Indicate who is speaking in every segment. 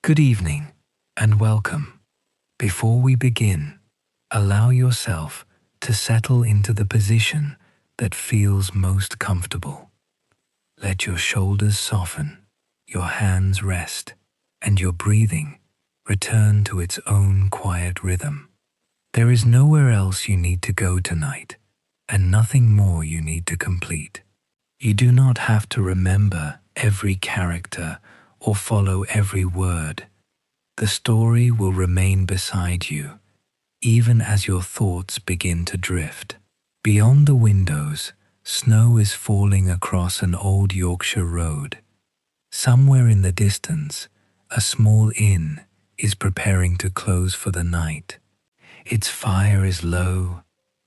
Speaker 1: Good evening and welcome. Before we begin, allow yourself to settle into the position that feels most comfortable. Let your shoulders soften, your hands rest, and your breathing return to its own quiet rhythm. There is nowhere else you need to go tonight, and nothing more you need to complete. You do not have to remember every character or follow every word. The story will remain beside you, even as your thoughts begin to drift. Beyond the windows, snow is falling across an old Yorkshire road. Somewhere in the distance, a small inn is preparing to close for the night. Its fire is low,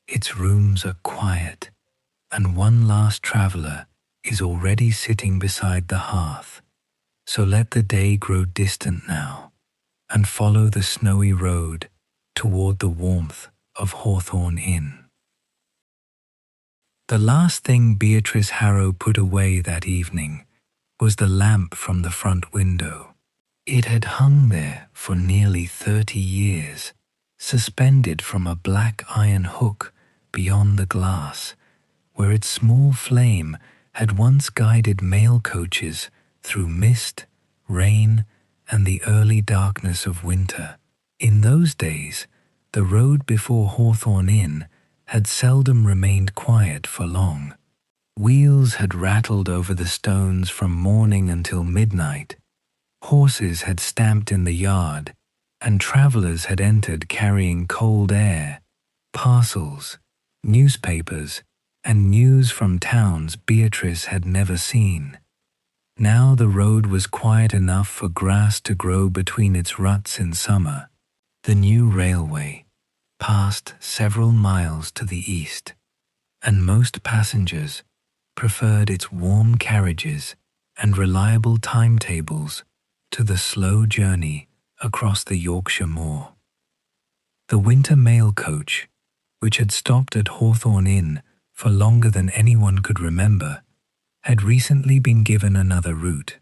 Speaker 1: its rooms are quiet, and one last traveller is already sitting beside the hearth. So let the day grow distant now, and follow the snowy road toward the warmth of Hawthorn Inn. The last thing Beatrice Harrow put away that evening was the lamp from the front window. It had hung there for nearly 30 years, suspended from a black iron hook beyond the glass, where its small flame had once guided mail coaches through mist, rain, and the early darkness of winter. In those days, the road before Hawthorn Inn had seldom remained quiet for long. Wheels had rattled over the stones from morning until midnight. Horses had stamped in the yard, and travellers had entered carrying cold air, parcels, newspapers, and news from towns Beatrice had never seen. Now the road was quiet enough for grass to grow between its ruts in summer. The new railway passed several miles to the east, and most passengers preferred its warm carriages and reliable timetables to the slow journey across the Yorkshire moor. The winter mail coach, which had stopped at Hawthorn Inn for longer than anyone could remember, had recently been given another route.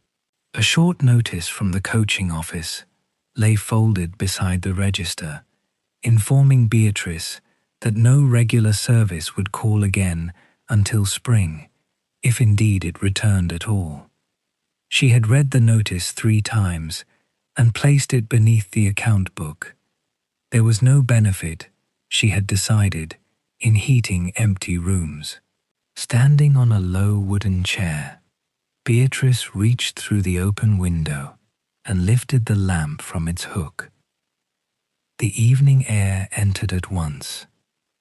Speaker 1: A short notice from the coaching office lay folded beside the register, informing Beatrice that no regular service would call again until spring, if indeed it returned at all. She had read the notice 3 times and placed it beneath the account book. There was no benefit, she had decided, in heating empty rooms. Standing on a low wooden chair, Beatrice reached through the open window and lifted the lamp from its hook. The evening air entered at once,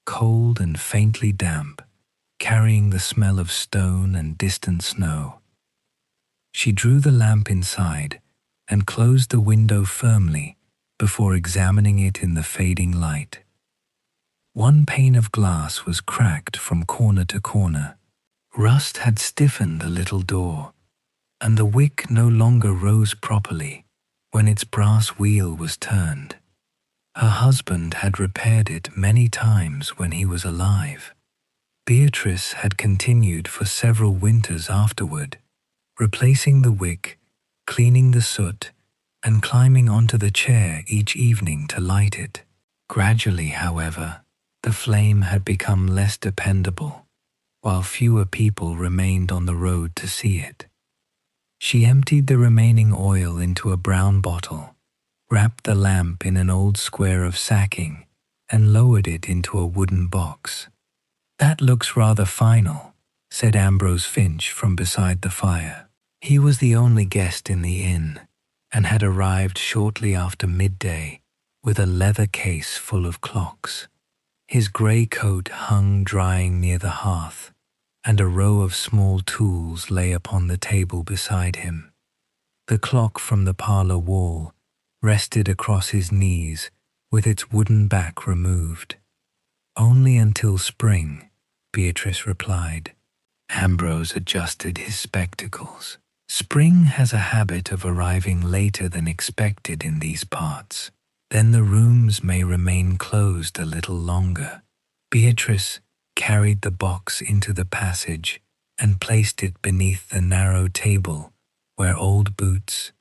Speaker 1: cold and faintly damp, carrying the smell of stone and distant snow. She drew the lamp inside and closed the window firmly before examining it in the fading light. One pane of glass was cracked from corner to corner. Rust had stiffened the little door, and the wick no longer rose properly when its brass wheel was turned. Her husband had repaired it many times when he was alive. Beatrice had continued for several winters afterward, replacing the wick, cleaning the soot, and climbing onto the chair each evening to light it. Gradually, however, the flame had become less dependable, while fewer people remained on the road to see it. She emptied the remaining oil into a brown bottle, wrapped the lamp in an old square of sacking, and lowered it into a wooden box. "That looks rather final," said Ambrose Finch from beside the fire. He was the only guest in the inn, and had arrived shortly after midday with a leather case full of clocks. His grey coat hung drying near the hearth, and a row of small tools lay upon the table beside him. The clock from the parlour wall rested across his knees with its wooden back removed. "Only until spring," Beatrice replied. Ambrose adjusted his spectacles. "Spring has a habit of arriving later than expected in these parts. Then the rooms may remain closed a little longer." Beatrice carried the box into the passage and placed it beneath the narrow table where old boots,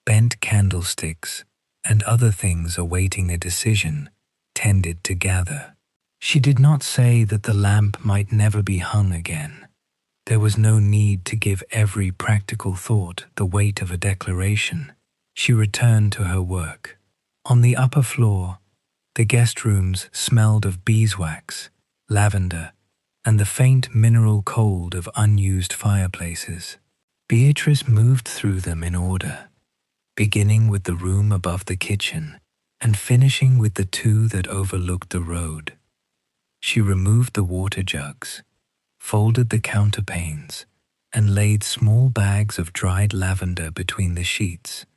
Speaker 1: Bent candlesticks and other things awaiting a decision tended to gather. She did not say that the lamp might never be hung again. There was no need to give every practical thought the weight of a declaration. She returned to her work. On the upper floor, the guest rooms smelled of beeswax, lavender, and the faint mineral cold of unused fireplaces. Beatrice moved through them in order, beginning with the room above the kitchen and finishing with the two that overlooked the road. She removed the water jugs, folded the counterpanes, and laid small bags of dried lavender between the sheets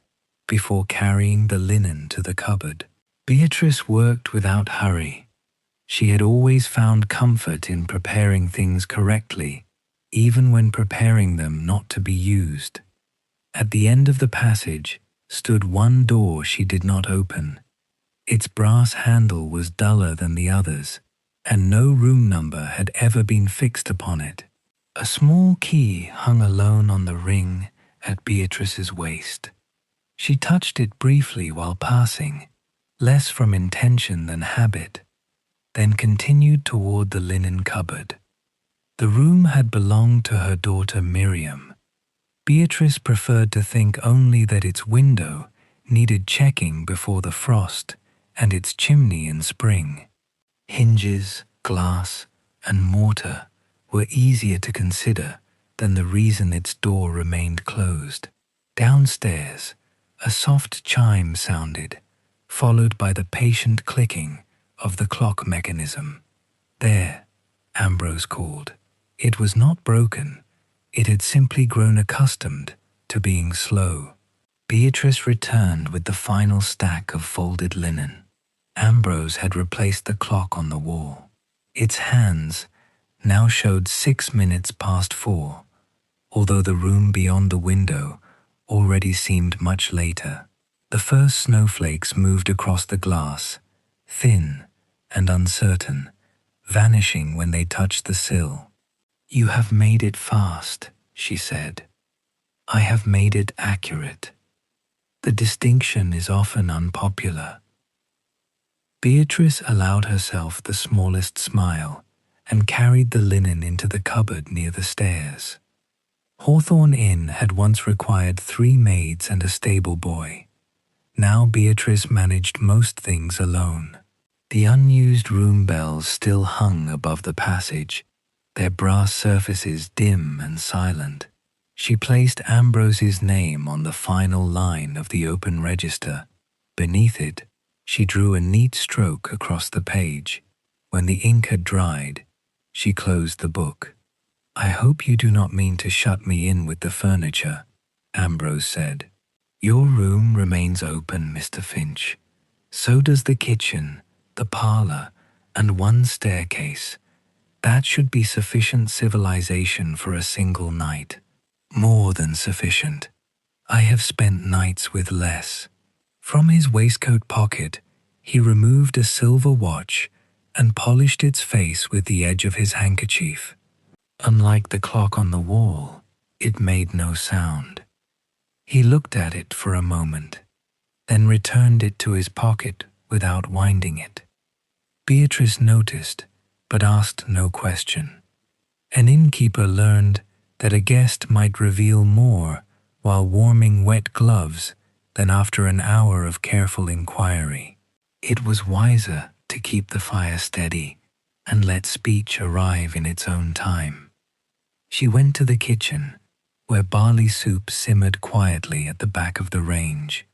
Speaker 1: before carrying the linen to the cupboard. Beatrice worked without hurry. She had always found comfort in preparing things correctly, even when preparing them not to be used. At the end of the passage stood one door she did not open. Its brass handle was duller than the others, and no room number had ever been fixed upon it. A small key hung alone on the ring at Beatrice's waist. She touched it briefly while passing, less from intention than habit, then continued toward the linen cupboard. The room had belonged to her daughter Miriam. Beatrice preferred to think only that its window needed checking before the frost and its chimney in spring. Hinges, glass, and mortar were easier to consider than the reason its door remained closed. Downstairs, a soft chime sounded, followed by the patient clicking of the clock mechanism. "There," Ambrose called. It was not broken. It had simply grown accustomed to being slow. Beatrice returned with the final stack of folded linen. Ambrose had replaced the clock on the wall. Its hands now showed 6 minutes past 4, although the room beyond the window already seemed much later. The first snowflakes moved across the glass, thin and uncertain, vanishing when they touched the sill. "You have made it fast," she said. "I have made it accurate. The distinction is often unpopular." Beatrice allowed herself the smallest smile and carried the linen into the cupboard near the stairs. Hawthorn Inn had once required 3 maids and a stable boy. Now Beatrice managed most things alone. The unused room bells still hung above the passage, their brass surfaces dim and silent. She placed Ambrose's name on the final line of the open register. Beneath it, she drew a neat stroke across the page. When the ink had dried, she closed the book. "I hope you do not mean to shut me in with the furniture," Ambrose said. "Your room remains open, Mr. Finch. So does the kitchen, the parlor, and one staircase. That should be sufficient civilization for a single night. More than sufficient. I have spent nights with less." From his waistcoat pocket, he removed a silver watch and polished its face with the edge of his handkerchief. Unlike the clock on the wall, it made no sound. He looked at it for a moment, then returned it to his pocket without winding it. Beatrice noticed, but asked no question. An innkeeper learned that a guest might reveal more while warming wet gloves than after an hour of careful inquiry. It was wiser to keep the fire steady and let speech arrive in its own time. She went to the kitchen, where barley soup simmered quietly at the back of the range.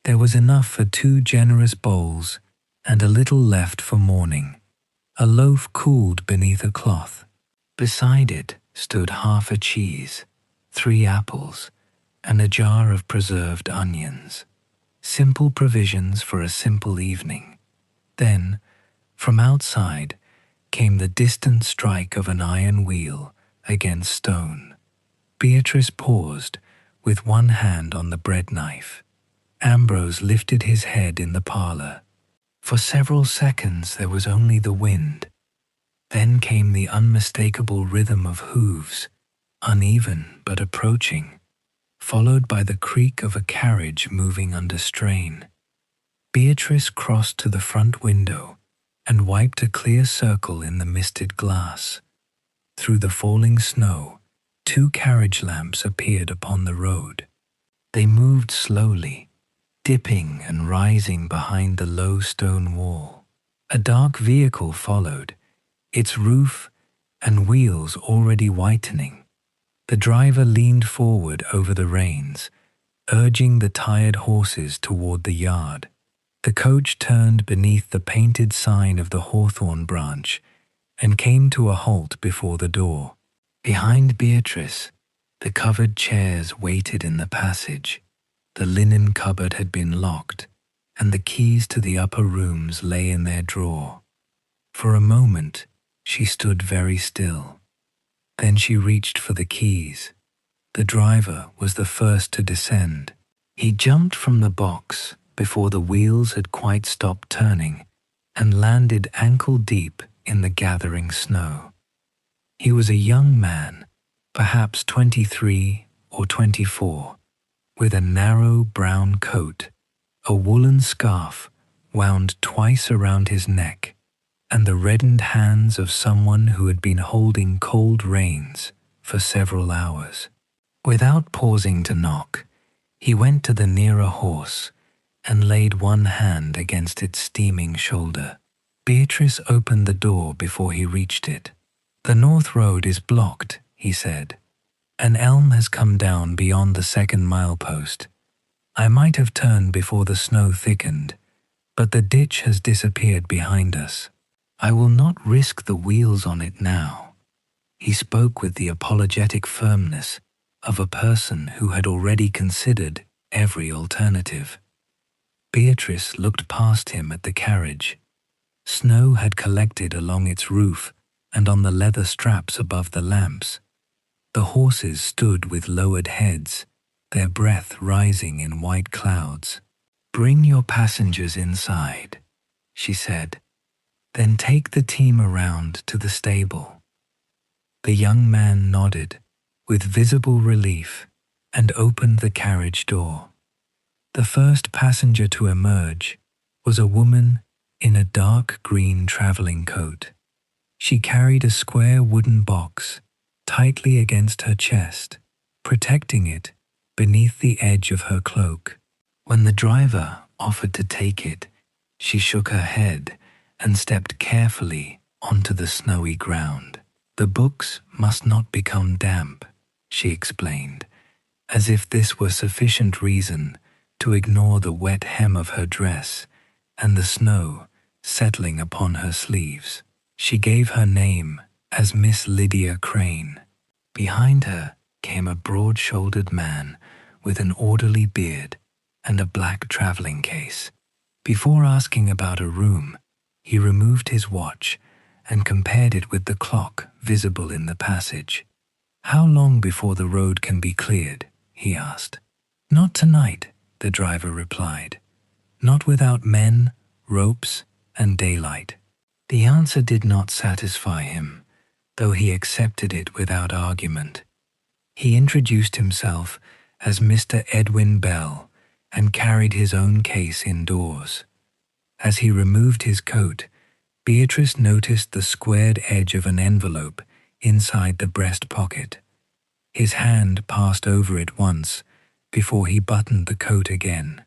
Speaker 1: There was enough for 2 generous bowls and a little left for morning. A loaf cooled beneath a cloth. Beside it stood half a cheese, 3 apples, and a jar of preserved onions. Simple provisions for a simple evening. Then, from outside, came the distant strike of an iron wheel against stone. Beatrice paused, with one hand on the bread knife. Ambrose lifted his head in the parlor. For several seconds there was only the wind. Then came the unmistakable rhythm of hooves, uneven but approaching. followed by the creak of a carriage moving under strain. Beatrice crossed to the front window and wiped a clear circle in the misted glass. Through the falling snow, 2 carriage lamps appeared upon the road. They moved slowly, dipping and rising behind the low stone wall. A dark vehicle followed, its roof and wheels already whitening. The driver leaned forward over the reins, urging the tired horses toward the yard. The coach turned beneath the painted sign of the Hawthorn branch and came to a halt before the door. Behind Beatrice, the covered chairs waited in the passage. The linen cupboard had been locked, and the keys to the upper rooms lay in their drawer. For a moment, she stood very still. Then she reached for the keys. The driver was the first to descend. He jumped from the box before the wheels had quite stopped turning and landed ankle-deep in the gathering snow. He was a young man, perhaps 23 or 24, with a narrow brown coat, a woolen scarf wound twice around his neck, and the reddened hands of someone who had been holding cold reins for several hours. Without pausing to knock, he went to the nearer horse and laid one hand against its steaming shoulder. Beatrice opened the door before he reached it. "The north road is blocked," he said. "An elm has come down beyond the 2nd milepost. I might have turned before the snow thickened, but the ditch has disappeared behind us. I will not risk the wheels on it now." He spoke with the apologetic firmness of a person who had already considered every alternative. Beatrice looked past him at the carriage. Snow had collected along its roof and on the leather straps above the lamps. The horses stood with lowered heads, their breath rising in white clouds. "Bring your passengers inside," she said. "Then take the team around to the stable." The young man nodded with visible relief and opened the carriage door. The first passenger to emerge was a woman in a dark green traveling coat. She carried a square wooden box tightly against her chest, protecting it beneath the edge of her cloak. When the driver offered to take it, she shook her head and stepped carefully onto the snowy ground. "The books must not become damp," she explained, as if this were sufficient reason to ignore the wet hem of her dress and the snow settling upon her sleeves. She gave her name as Miss Lydia Crane. Behind her came a broad-shouldered man with an orderly beard and a black traveling case. Before asking about a room, he removed his watch and compared it with the clock visible in the passage. "How long before the road can be cleared?" he asked. "Not tonight," the driver replied. "Not without men, ropes, and daylight." The answer did not satisfy him, though he accepted it without argument. He introduced himself as Mr. Edwin Bell and carried his own case indoors. As he removed his coat, Beatrice noticed the squared edge of an envelope inside the breast pocket. His hand passed over it once before he buttoned the coat again.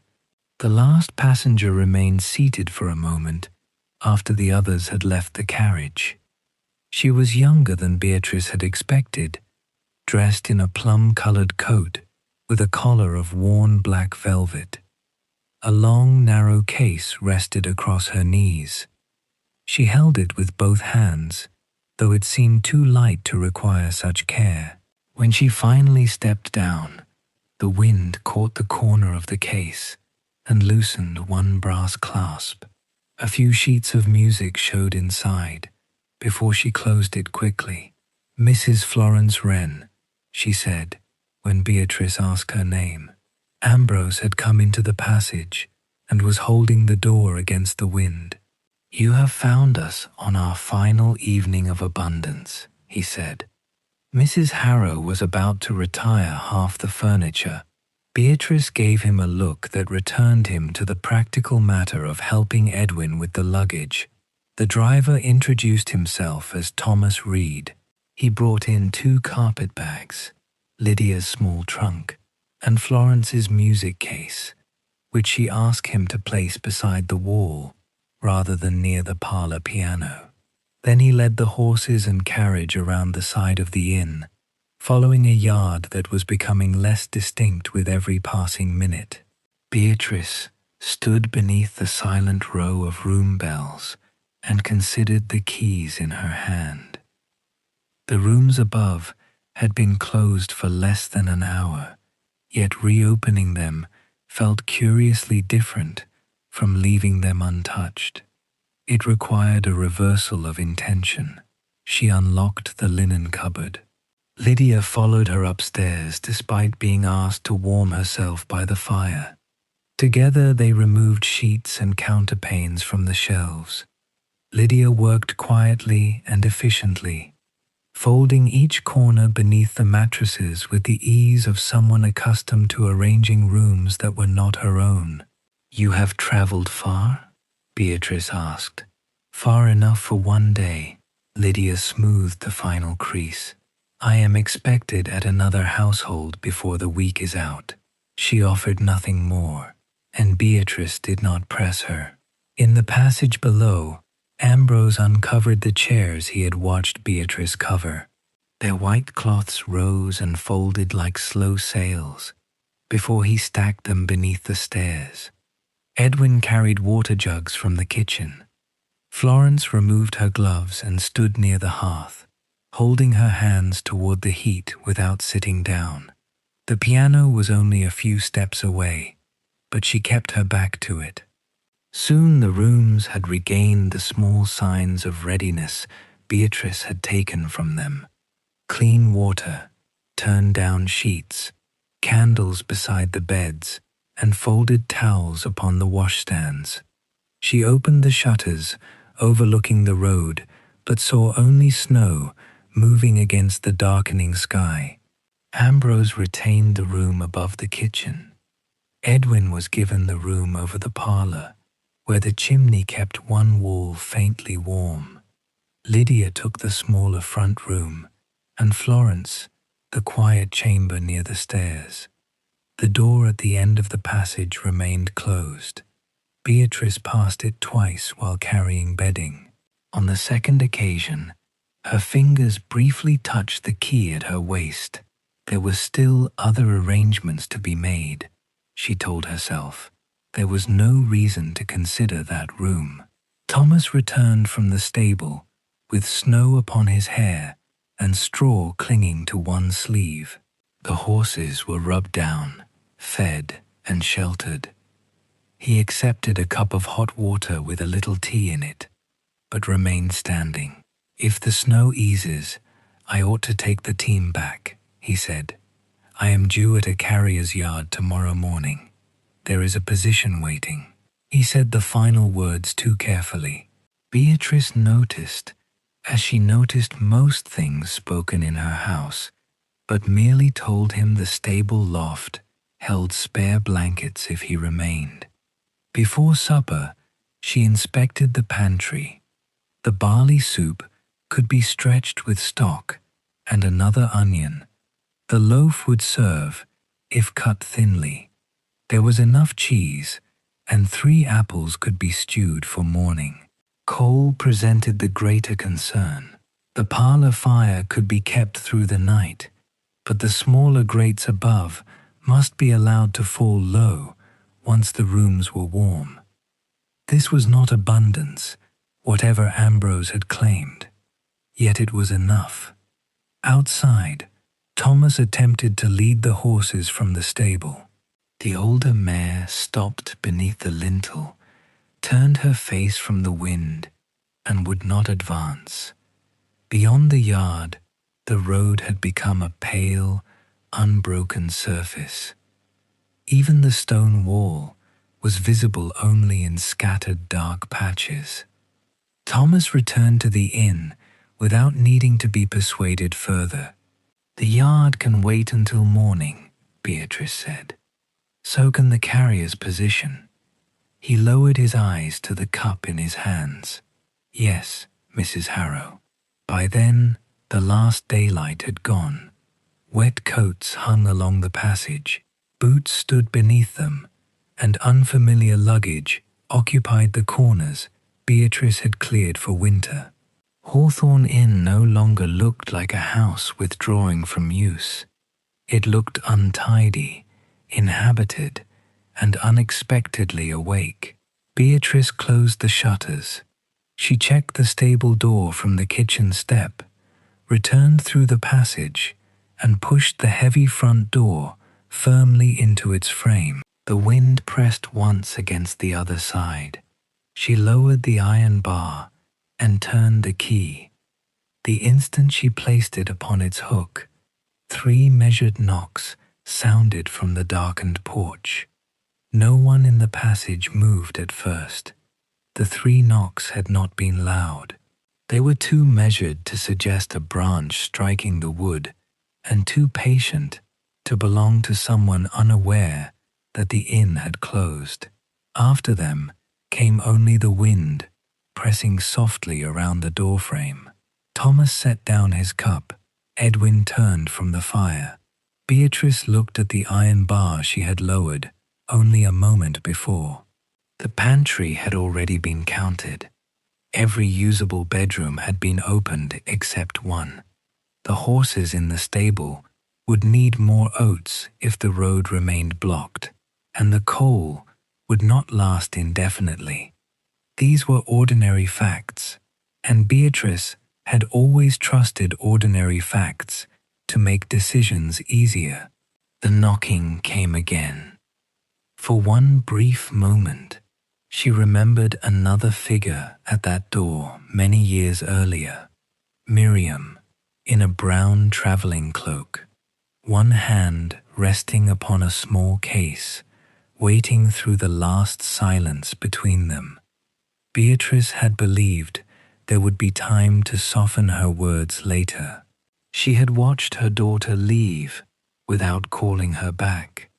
Speaker 1: The last passenger remained seated for a moment after the others had left the carriage. She was younger than Beatrice had expected, dressed in a plum-colored coat with a collar of worn black velvet. A long, narrow case rested across her knees. She held it with both hands, though it seemed too light to require such care. When she finally stepped down, the wind caught the corner of the case and loosened one brass clasp. A few sheets of music showed inside before she closed it quickly. "Mrs. Florence Wren," she said when Beatrice asked her name. Ambrose had come into the passage and was holding the door against the wind. "You have found us on our final evening of abundance," he said. Mrs. Harrow was about to retire half the furniture Beatrice gave him a look that returned him to the practical matter of helping Edwin with the luggage. The driver introduced himself as Thomas Reed. He brought in 2 carpet bags, Lydia's small trunk, and Florence's music case, which she asked him to place beside the wall rather than near the parlor piano. Then he led the horses and carriage around the side of the inn, following a yard that was becoming less distinct with every passing minute. Beatrice stood beneath the silent row of room bells and considered the keys in her hand. The rooms above had been closed for less than an hour, yet reopening them felt curiously different from leaving them untouched. It required a reversal of intention. She unlocked the linen cupboard. Lydia followed her upstairs despite being asked to warm herself by the fire. Together they removed sheets and counterpanes from the shelves. Lydia worked quietly and efficiently, folding each corner beneath the mattresses with the ease of someone accustomed to arranging rooms that were not her own. "You have traveled far?" Beatrice asked. "Far enough for one day." Lydia smoothed the final crease. "I am expected at another household before the week is out." She offered nothing more, and Beatrice did not press her. In the passage below, Ambrose uncovered the chairs he had watched Beatrice cover. Their white cloths rose and folded like slow sails before he stacked them beneath the stairs. Edwin carried water jugs from the kitchen. Florence removed her gloves and stood near the hearth, holding her hands toward the heat without sitting down. The piano was only a few steps away, but she kept her back to it. Soon the rooms had regained the small signs of readiness Beatrice had taken from them. Clean water, turned-down sheets, candles beside the beds, and folded towels upon the washstands. She opened the shutters, overlooking the road, but saw only snow moving against the darkening sky. Ambrose retained the room above the kitchen. Edwin was given the room over the parlor, where the chimney kept one wall faintly warm. Lydia took the smaller front room, and Florence the quiet chamber near the stairs. The door at the end of the passage remained closed. Beatrice passed it twice while carrying bedding. On the second occasion, her fingers briefly touched the key at her waist. There were still other arrangements to be made, she told herself. There was no reason to consider that room. Thomas returned from the stable, with snow upon his hair and straw clinging to one sleeve. The horses were rubbed down, fed, and sheltered. He accepted a cup of hot water with a little tea in it, but remained standing. "If the snow eases, I ought to take the team back," he said. "I am due at a carrier's yard tomorrow morning. There is a position waiting." He said the final words too carefully. Beatrice noticed, as she noticed most things spoken in her house, but merely told him the stable loft held spare blankets if he remained. Before supper, she inspected the pantry. The barley soup could be stretched with stock and another onion. The loaf would serve, if cut thinly. There was enough cheese, and 3 apples could be stewed for morning. Coal presented the greater concern. The parlor fire could be kept through the night, but the smaller grates above must be allowed to fall low once the rooms were warm. This was not abundance, whatever Ambrose had claimed, yet it was enough. Outside, Thomas attempted to lead the horses from the stable. The older mare stopped beneath the lintel, turned her face from the wind, and would not advance. Beyond the yard, the road had become a pale, unbroken surface. Even the stone wall was visible only in scattered dark patches. Thomas returned to the inn without needing to be persuaded further. "The yard can wait until morning," Beatrice said. So can the carrier's position. He lowered his eyes to the cup in his hands. Yes, Mrs. Harrow. By then, the last daylight had gone. Wet coats hung along the passage, boots stood beneath them, and unfamiliar luggage occupied the corners Beatrice had cleared for winter. Hawthorn Inn no longer looked like a house withdrawing from use. It looked untidy, inhabited, and unexpectedly awake. Beatrice closed the shutters. She checked the stable door from the kitchen step, returned through the passage, and pushed the heavy front door firmly into its frame. The wind pressed once against the other side. She lowered the iron bar and turned the key. The instant she placed it upon its hook, 3 measured knocks sounded from the darkened porch. No one in the passage moved at first. The 3 knocks had not been loud. They were too measured to suggest a branch striking the wood, and too patient to belong to someone unaware that the inn had closed. After them came only the wind, pressing softly around the doorframe. Thomas set down his cup. Edwin turned from the fire. Beatrice looked at the iron bar she had lowered only a moment before. The pantry had already been counted. Every usable bedroom had been opened except one. The horses in the stable would need more oats if the road remained blocked, and the coal would not last indefinitely. These were ordinary facts, and Beatrice had always trusted ordinary facts to make decisions easier. The knocking came again. For one brief moment, she remembered another figure at that door many years earlier. Miriam, in a brown traveling cloak, one hand resting upon a small case, waiting through the last silence between them. Beatrice had believed there would be time to soften her words later. She had watched her daughter leave without calling her back.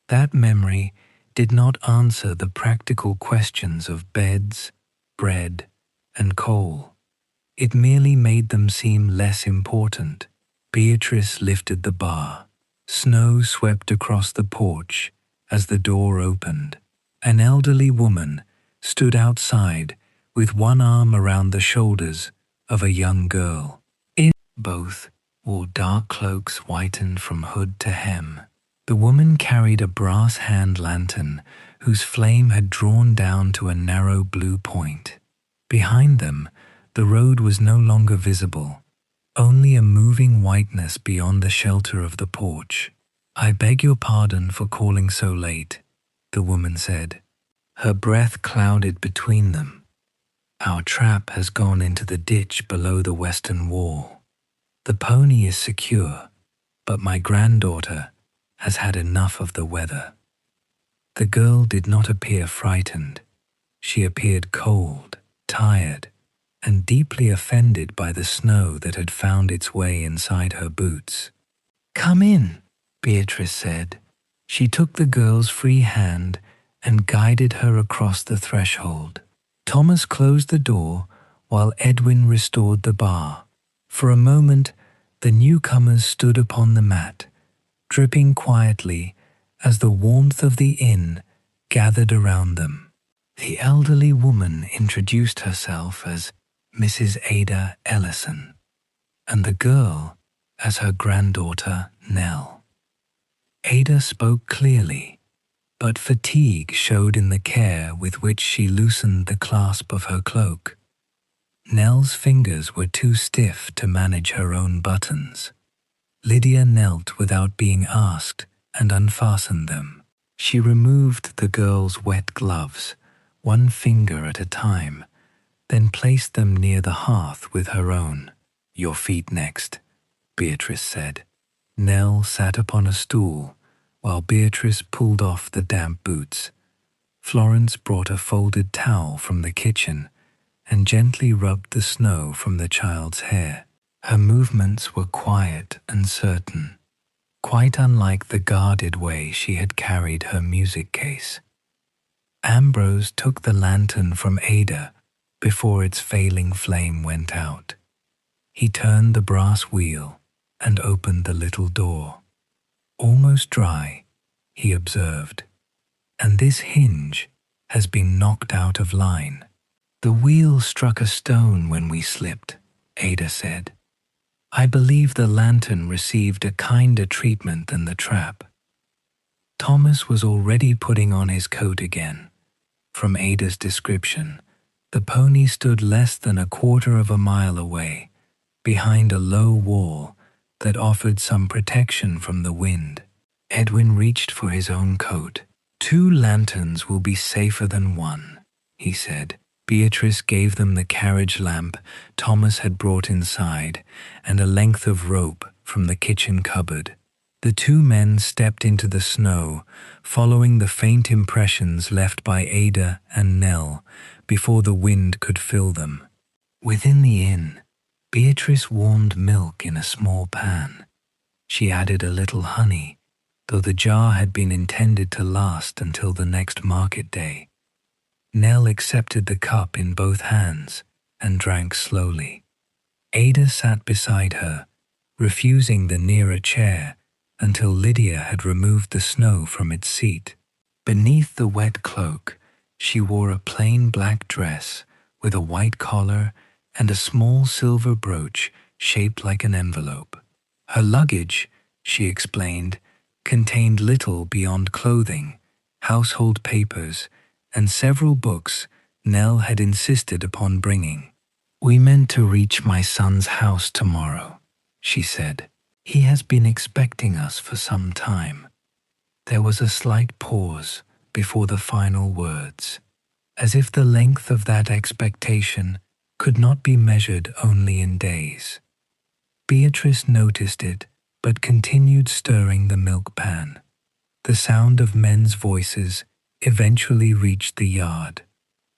Speaker 1: That memory did not answer the practical questions of beds, bread, and coal. It merely made them seem less important. Beatrice lifted the bar. Snow swept across the porch as the door opened. An elderly woman stood outside with one arm around the shoulders of a young girl. Both wore dark cloaks whitened from hood to hem. The woman carried a brass hand lantern whose flame had drawn down to a narrow blue point. Behind them, the road was no longer visible, only a moving whiteness beyond the shelter of the porch. "I beg your pardon for calling so late," the woman said. Her breath clouded between them. "Our trap has gone into the ditch below the western wall. The pony is secure, but my granddaughter has had enough of the weather." The girl did not appear frightened. She appeared cold, tired, and deeply offended by the snow that had found its way inside her boots. "Come in," Beatrice said. She took the girl's free hand and guided her across the threshold. Thomas closed the door while Edwin restored the bar. For a moment, the newcomers stood upon the mat, dripping quietly as the warmth of the inn gathered around them. The elderly woman introduced herself as Mrs. Ada Ellison, and the girl as her granddaughter Nell. Ada spoke clearly, but fatigue showed in the care with which she loosened the clasp of her cloak. Nell's fingers were too stiff to manage her own buttons. Lydia knelt without being asked and unfastened them. She removed the girl's wet gloves, one finger at a time, then placed them near the hearth with her own. "Your feet next," Beatrice said. Nell sat upon a stool while Beatrice pulled off the damp boots. Florence brought a folded towel from the kitchen and gently rubbed the snow from the child's hair. Her movements were quiet and certain, quite unlike the guarded way she had carried her music case. Ambrose took the lantern from Ada before its failing flame went out. He turned the brass wheel and opened the little door. "Almost dry," he observed, "and this hinge has been knocked out of line." "The wheel struck a stone when we slipped," Ada said. "I believe the lantern received a kinder treatment than the trap." Thomas was already putting on his coat again. From Ada's description, the pony stood less than a quarter of a mile away, behind a low wall that offered some protection from the wind. Edwin reached for his own coat. "2 lanterns will be safer than one," he said. Beatrice gave them the carriage lamp Thomas had brought inside and a length of rope from the kitchen cupboard. The 2 men stepped into the snow, following the faint impressions left by Ada and Nell before the wind could fill them. Within the inn, Beatrice warmed milk in a small pan. She added a little honey, though the jar had been intended to last until the next market day. Nell accepted the cup in both hands and drank slowly. Ada sat beside her, refusing the nearer chair until Lydia had removed the snow from its seat. Beneath the wet cloak, she wore a plain black dress with a white collar and a small silver brooch shaped like an envelope. Her luggage, she explained, contained little beyond clothing, household papers, and several books Nell had insisted upon bringing. "We meant to reach my son's house tomorrow," she said. "He has been expecting us for some time." There was a slight pause before the final words, as if the length of that expectation could not be measured only in days. Beatrice noticed it, but continued stirring the milk pan. The sound of men's voices eventually reached the yard.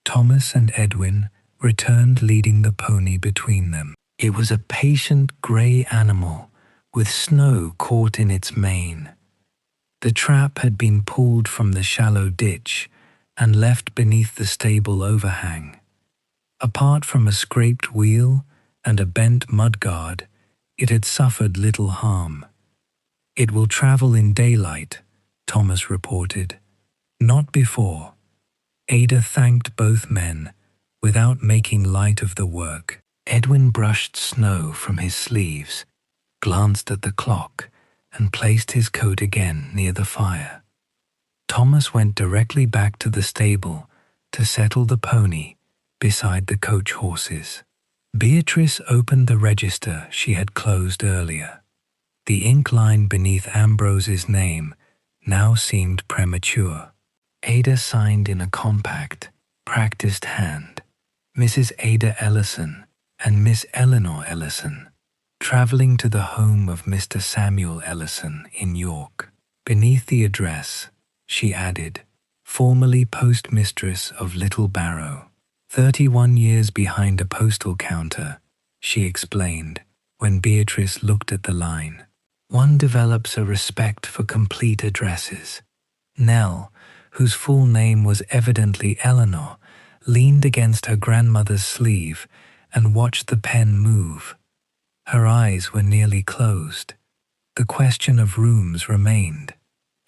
Speaker 1: Thomas and Edwin returned leading the pony between them. It was a patient grey animal with snow caught in its mane. The trap had been pulled from the shallow ditch and left beneath the stable overhang. Apart from a scraped wheel and a bent mudguard, it had suffered little harm. "It will travel in daylight," Thomas reported. "Not before." Ada thanked both men without making light of the work. Edwin brushed snow from his sleeves, glanced at the clock, and placed his coat again near the fire. Thomas went directly back to the stable to settle the pony beside the coach horses. Beatrice opened the register she had closed earlier. The ink line beneath Ambrose's name now seemed premature. Ada signed in a compact, practiced hand. "Mrs. Ada Ellison and Miss Eleanor Ellison, traveling to the home of Mr. Samuel Ellison in York." Beneath the address, she added, "Formerly postmistress of Little Barrow." 31 years behind a postal counter, she explained when Beatrice looked at the line. One develops a respect for complete addresses. Nell, whose full name was evidently Eleanor, leaned against her grandmother's sleeve and watched the pen move. Her eyes were nearly closed. The question of rooms remained.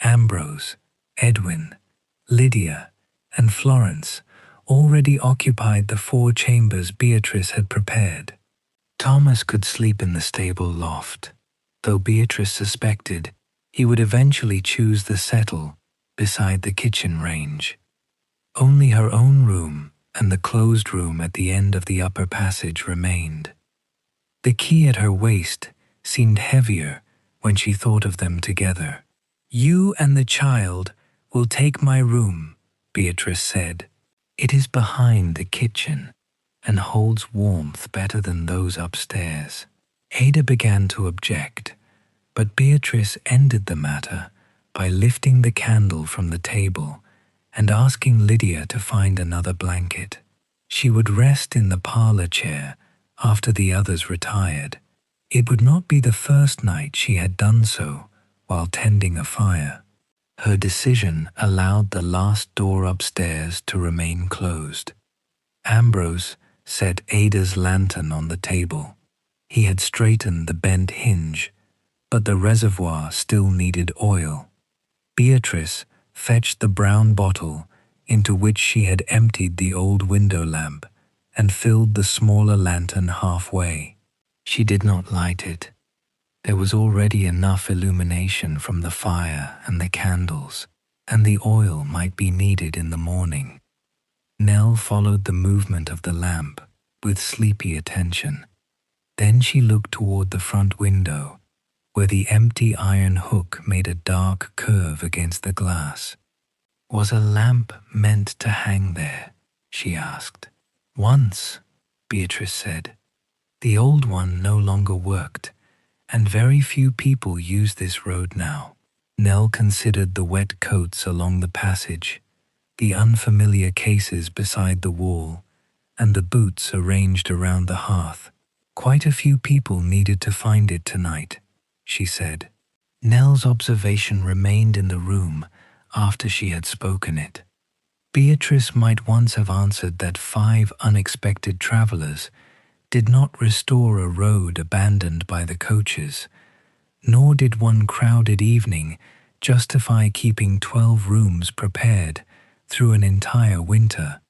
Speaker 1: Ambrose, Edwin, Lydia, and Florence already occupied the 4 chambers Beatrice had prepared. Thomas could sleep in the stable loft, though Beatrice suspected he would eventually choose the settle beside the kitchen range. Only her own room and the closed room at the end of the upper passage remained. The key at her waist seemed heavier when she thought of them together. "You and the child will take my room," Beatrice said. "It is behind the kitchen and holds warmth better than those upstairs." Ada began to object, but Beatrice ended the matter by lifting the candle from the table and asking Lydia to find another blanket. She would rest in the parlor chair after the others retired. It would not be the first night she had done so while tending a fire. Her decision allowed the last door upstairs to remain closed. Ambrose set Ada's lantern on the table. He had straightened the bent hinge, but the reservoir still needed oil. Beatrice fetched the brown bottle into which she had emptied the old window lamp and filled the smaller lantern halfway. She did not light it. There was already enough illumination from the fire and the candles, and the oil might be needed in the morning. Nell followed the movement of the lamp with sleepy attention. Then she looked toward the front window, where the empty iron hook made a dark curve against the glass. Was a lamp meant to hang there? She asked. Once, Beatrice said. The old one no longer worked, and very few people use this road now. Nell considered the wet coats along the passage, the unfamiliar cases beside the wall, and the boots arranged around the hearth. Quite a few people needed to find it tonight, she said. Nell's observation remained in the room after she had spoken it. Beatrice might once have answered that 5 unexpected travelers did not restore a road abandoned by the coaches, nor did one crowded evening justify keeping 12 rooms prepared through an entire winter.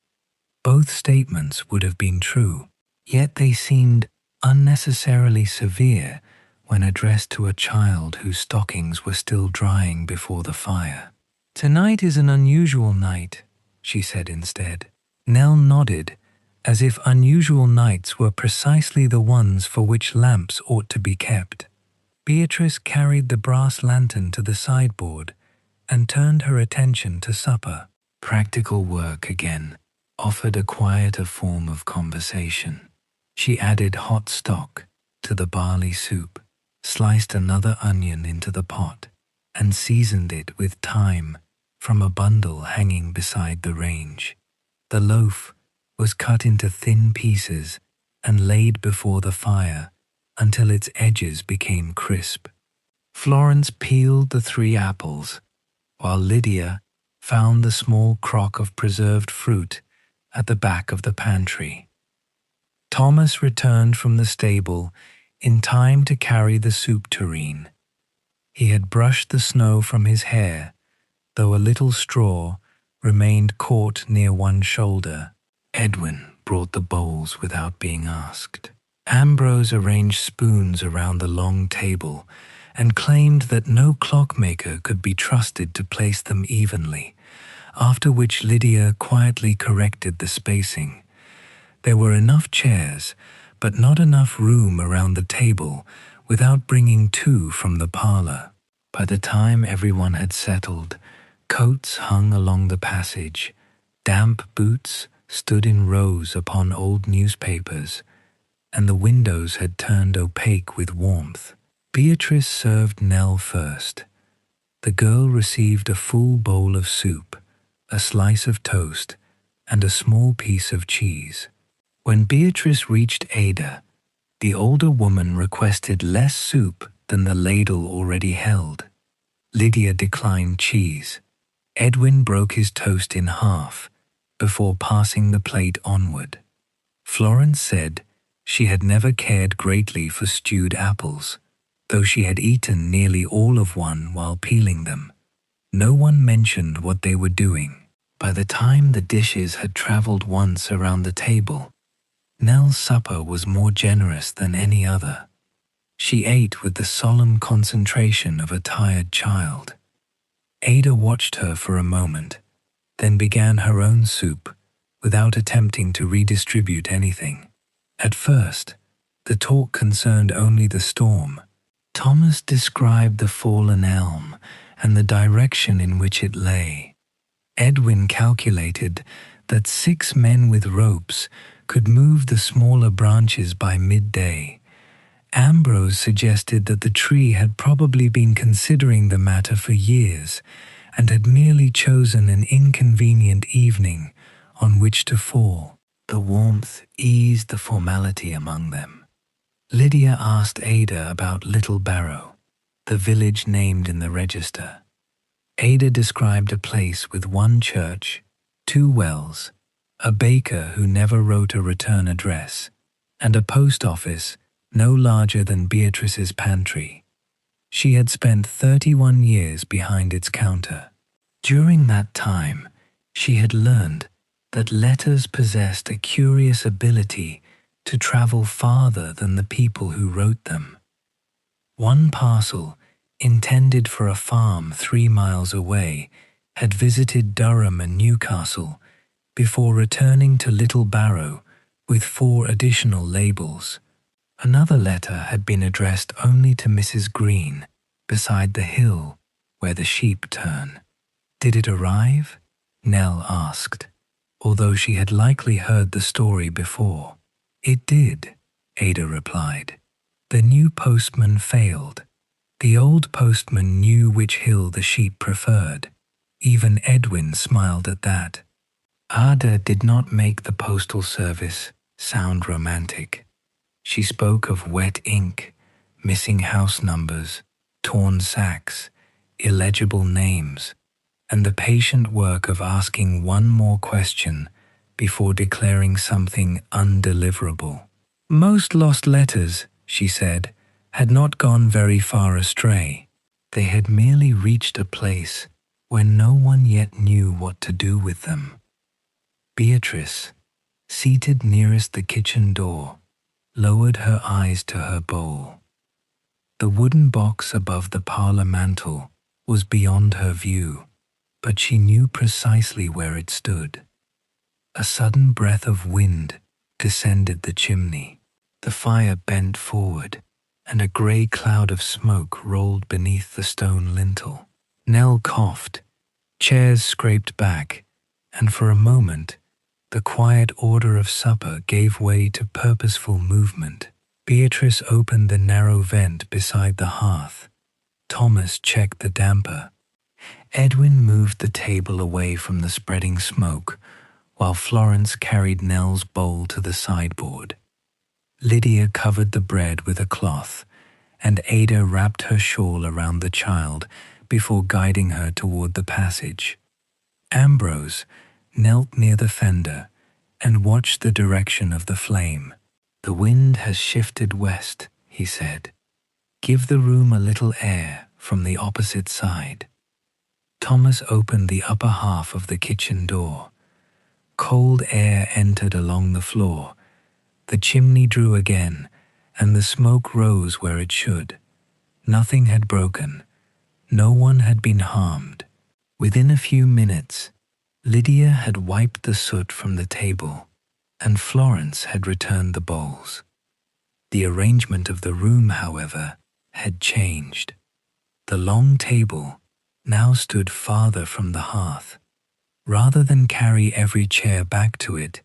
Speaker 1: Both statements would have been true, yet they seemed unnecessarily severe when addressed to a child whose stockings were still drying before the fire. Tonight is an unusual night, she said instead. Nell nodded, as if unusual nights were precisely the ones for which lamps ought to be kept. Beatrice carried the brass lantern to the sideboard and turned her attention to supper. Practical work again offered a quieter form of conversation. She added hot stock to the barley soup, sliced another onion into the pot, and seasoned it with thyme from a bundle hanging beside the range. The loaf was cut into thin pieces and laid before the fire until its edges became crisp. Florence peeled the 3 apples, while Lydia found the small crock of preserved fruit at the back of the pantry. Thomas returned from the stable in time to carry the soup tureen. He had brushed the snow from his hair, though a little straw remained caught near one shoulder. Edwin brought the bowls without being asked. Ambrose arranged spoons around the long table and claimed that no clockmaker could be trusted to place them evenly, after which Lydia quietly corrected the spacing. There were enough chairs, but not enough room around the table without bringing 2 from the parlor. By the time everyone had settled, coats hung along the passage, damp boots stood in rows upon old newspapers, and the windows had turned opaque with warmth. Beatrice served Nell first. The girl received a full bowl of soup, a slice of toast, and a small piece of cheese. When Beatrice reached Ada, the older woman requested less soup than the ladle already held. Lydia declined cheese. Edwin broke his toast in half before passing the plate onward. Florence said she had never cared greatly for stewed apples, though she had eaten nearly all of one while peeling them. No one mentioned what they were doing. By the time the dishes had traveled once around the table, Nell's supper was more generous than any other. She ate with the solemn concentration of a tired child. Ada watched her for a moment, then began her own soup without attempting to redistribute anything. At first, the talk concerned only the storm. Thomas described the fallen elm and the direction in which it lay. Edwin calculated that 6 men with ropes could move the smaller branches by midday. Ambrose suggested that the tree had probably been considering the matter for years and had merely chosen an inconvenient evening on which to fall. The warmth eased the formality among them. Lydia asked Ada about Little Barrow. the village named in the register. Ada described a place with one church, 2 wells, a baker who never wrote a return address, and a post office no larger than Beatrice's pantry. She had spent 31 years behind its counter. During that time, she had learned that letters possessed a curious ability to travel farther than the people who wrote them. One parcel, intended for a farm 3 miles away, had visited Durham and Newcastle before returning to Little Barrow with 4 additional labels. Another letter had been addressed only to Mrs. Green, beside the hill where the sheep turn. Did it arrive? Nell asked, although she had likely heard the story before. It did, Ada replied. The new postman failed. The old postman knew which hill the sheep preferred. Even Edwin smiled at that. Ada did not make the postal service sound romantic. She spoke of wet ink, missing house numbers, torn sacks, illegible names, and the patient work of asking one more question before declaring something undeliverable. Most lost letters, she said, had not gone very far astray. They had merely reached a place where no one yet knew what to do with them. Beatrice, seated nearest the kitchen door, lowered her eyes to her bowl. The wooden box above the parlor mantel was beyond her view, but she knew precisely where it stood. A sudden breath of wind descended the chimney. The fire bent forward, and a grey cloud of smoke rolled beneath the stone lintel. Nell coughed, chairs scraped back, and for a moment the quiet order of supper gave way to purposeful movement. Beatrice opened the narrow vent beside the hearth. Thomas checked the damper. Edwin moved the table away from the spreading smoke, while Florence carried Nell's bowl to the sideboard. Lydia covered the bread with a cloth, and Ada wrapped her shawl around the child before guiding her toward the passage. Ambrose knelt near the fender and watched the direction of the flame. "The wind has shifted west," he said. "Give the room a little air from the opposite side." Thomas opened the upper half of the kitchen door. Cold air entered along the floor. The chimney drew again, and the smoke rose where it should. Nothing had broken. No one had been harmed. Within a few minutes, Lydia had wiped the soot from the table, and Florence had returned the bowls. The arrangement of the room, however, had changed. The long table now stood farther from the hearth. Rather than carry every chair back to it,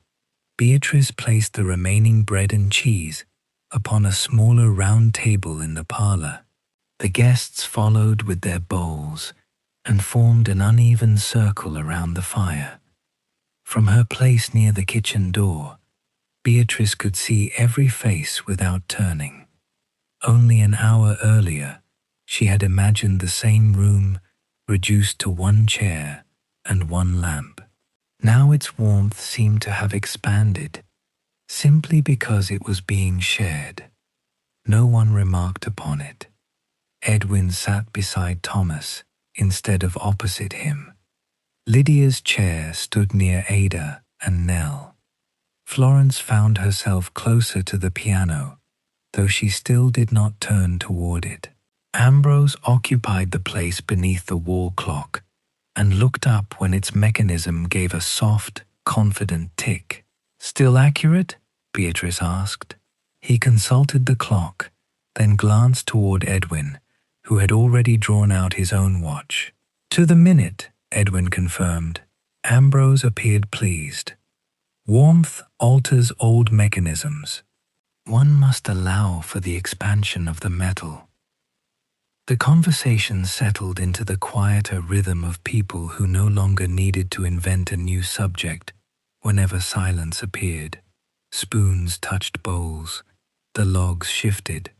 Speaker 1: Beatrice placed the remaining bread and cheese upon a smaller round table in the parlor. The guests followed with their bowls and formed an uneven circle around the fire. From her place near the kitchen door, Beatrice could see every face without turning. Only an hour earlier, she had imagined the same room reduced to 1 chair and 1 lamp. Now its warmth seemed to have expanded, simply because it was being shared. No one remarked upon it. Edwin sat beside Thomas instead of opposite him. Lydia's chair stood near Ada and Nell. Florence found herself closer to the piano, though she still did not turn toward it. Ambrose occupied the place beneath the wall clock and looked up when its mechanism gave a soft, confident tick. "Still accurate?" Beatrice asked. He consulted the clock, then glanced toward Edwin, who had already drawn out his own watch. "To the minute," Edwin confirmed. Ambrose appeared pleased. "Warmth alters old mechanisms. One must allow for the expansion of the metal." The conversation settled into the quieter rhythm of people who no longer needed to invent a new subject whenever silence appeared. Spoons touched bowls, the logs shifted,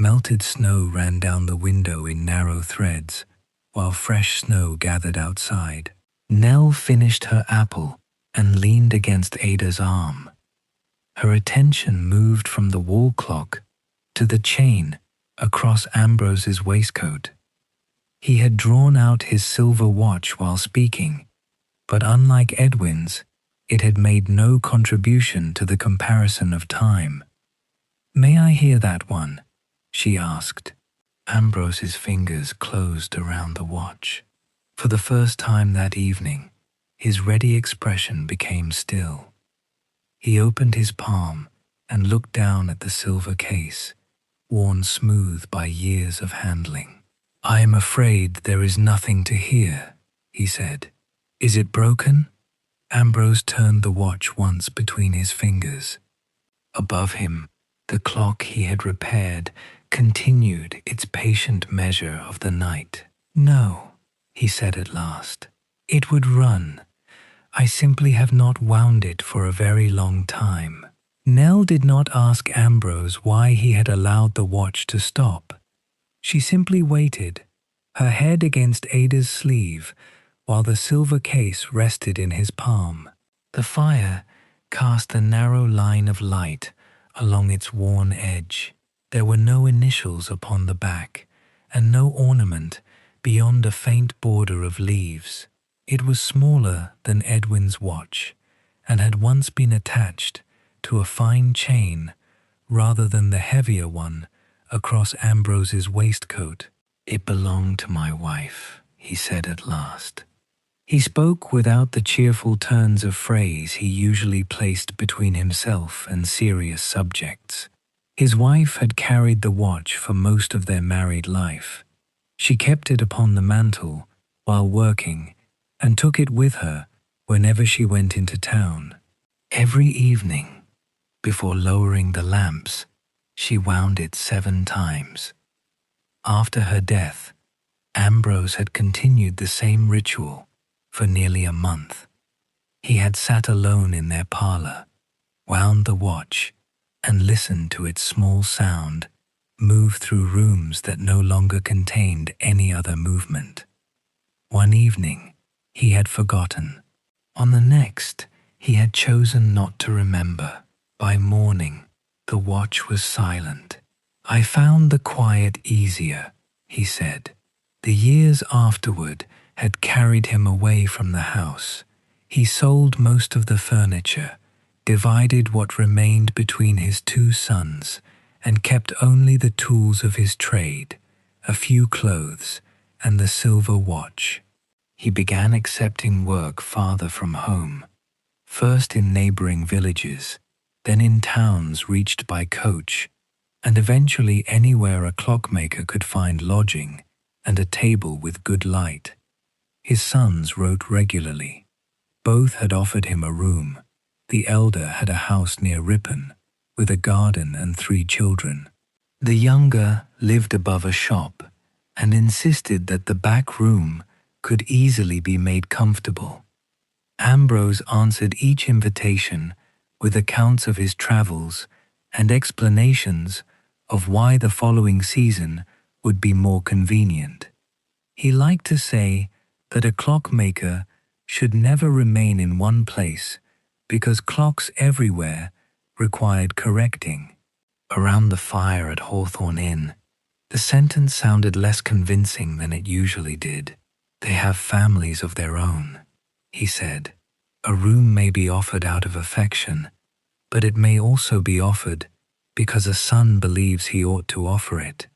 Speaker 1: Melted snow ran down the window in narrow threads, while fresh snow gathered outside. Nell finished her apple and leaned against Ada's arm. Her attention moved from the wall clock to the chain across Ambrose's waistcoat. He had drawn out his silver watch while speaking, but unlike Edwin's, it had made no contribution to the comparison of time. "May I hear that one?" she asked. Ambrose's fingers closed around the watch. For the first time that evening, his ready expression became still. He opened his palm and looked down at the silver case, worn smooth by years of handling. "I am afraid there is nothing to hear," he said. "Is it broken?" Ambrose turned the watch once between his fingers. Above him, the clock he had repaired continued its patient measure of the night. "No," he said at last. "It would run. I simply have not wound it for a very long time." Nell did not ask Ambrose why he had allowed the watch to stop. She simply waited, her head against Ada's sleeve, while the silver case rested in his palm. The fire cast a narrow line of light along its worn edge. There were no initials upon the back, and no ornament beyond a faint border of leaves. It was smaller than Edwin's watch, and had once been attached to a fine chain rather than the heavier one across Ambrose's waistcoat. "It belonged to my wife," he said at last. He spoke without the cheerful turns of phrase he usually placed between himself and serious subjects. His wife had carried the watch for most of their married life. She kept it upon the mantel while working and took it with her whenever she went into town. Every evening, before lowering the lamps, she wound it 7 times. After her death, Ambrose had continued the same ritual for nearly a month. He had sat alone in their parlor, wound the watch, and listened to its small sound move through rooms that no longer contained any other movement. One evening, he had forgotten. On the next, he had chosen not to remember. By morning, the watch was silent. "I found the quiet easier," he said. The years afterward had carried him away from the house. He sold most of the furniture, divided what remained between his 2 sons, and kept only the tools of his trade, a few clothes, and the silver watch. He began accepting work farther from home, first in neighboring villages, then in towns reached by coach, and eventually anywhere a clockmaker could find lodging and a table with good light. His sons wrote regularly. Both had offered him a room. The elder had a house near Ripon, with a garden and 3 children. The younger lived above a shop and insisted that the back room could easily be made comfortable. Ambrose answered each invitation with accounts of his travels and explanations of why the following season would be more convenient. He liked to say that a clockmaker should never remain in one place because clocks everywhere required correcting. Around the fire at Hawthorn Inn, the sentence sounded less convincing than it usually did. "They have families of their own," he said. "A room may be offered out of affection, but it may also be offered because a son believes he ought to offer it.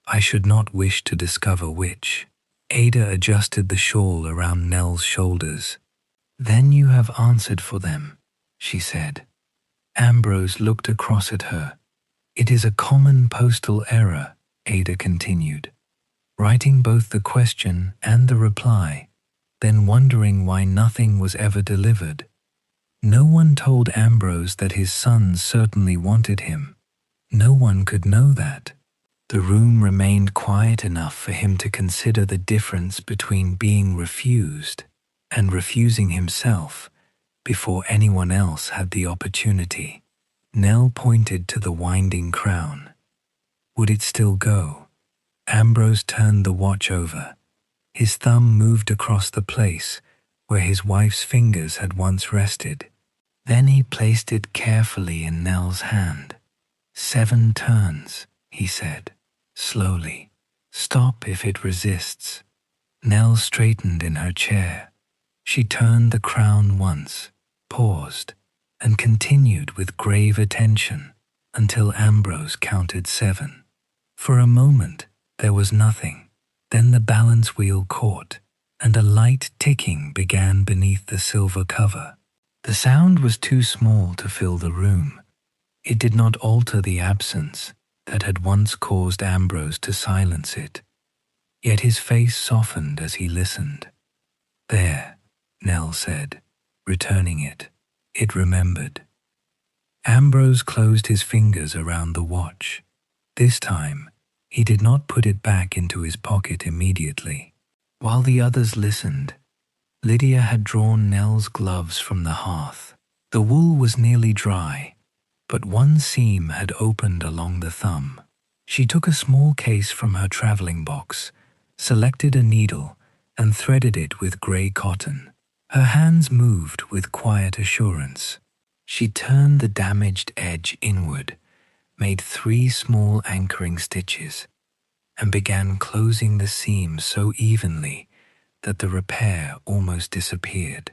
Speaker 1: I should not wish to discover which." Ada adjusted the shawl around Nell's shoulders. "Then you have answered for them," she said. Ambrose looked across at her. "It is a common postal error," Ada continued, writing both the question and the reply, then wondering why nothing was ever delivered. No one told Ambrose that his sons certainly wanted him. No one could know that. The room remained quiet enough for him to consider the difference between being refused and refusing himself before anyone else had the opportunity. Nell pointed to the winding crown. Would it still go? Ambrose turned the watch over. His thumb moved across the place where his wife's fingers had once rested. Then he placed it carefully in Nell's hand. 7 turns, he said, slowly. Stop if it resists. Nell straightened in her chair. She turned the crown once, paused, and continued with grave attention until Ambrose counted 7. For a moment, there was nothing. Then the balance wheel caught, and a light ticking began beneath the silver cover. The sound was too small to fill the room. It did not alter the absence that had once caused Ambrose to silence it. Yet his face softened as he listened. There, Nell said, returning it. It remembered. Ambrose closed his fingers around the watch. This time, he did not put it back into his pocket immediately. While the others listened, Lydia had drawn Nell's gloves from the hearth. The wool was nearly dry, but one seam had opened along the thumb. She took a small case from her traveling box, selected a needle, and threaded it with grey cotton. Her hands moved with quiet assurance. She turned the damaged edge inward, made 3 small anchoring stitches, and began closing the seam so evenly that the repair almost disappeared.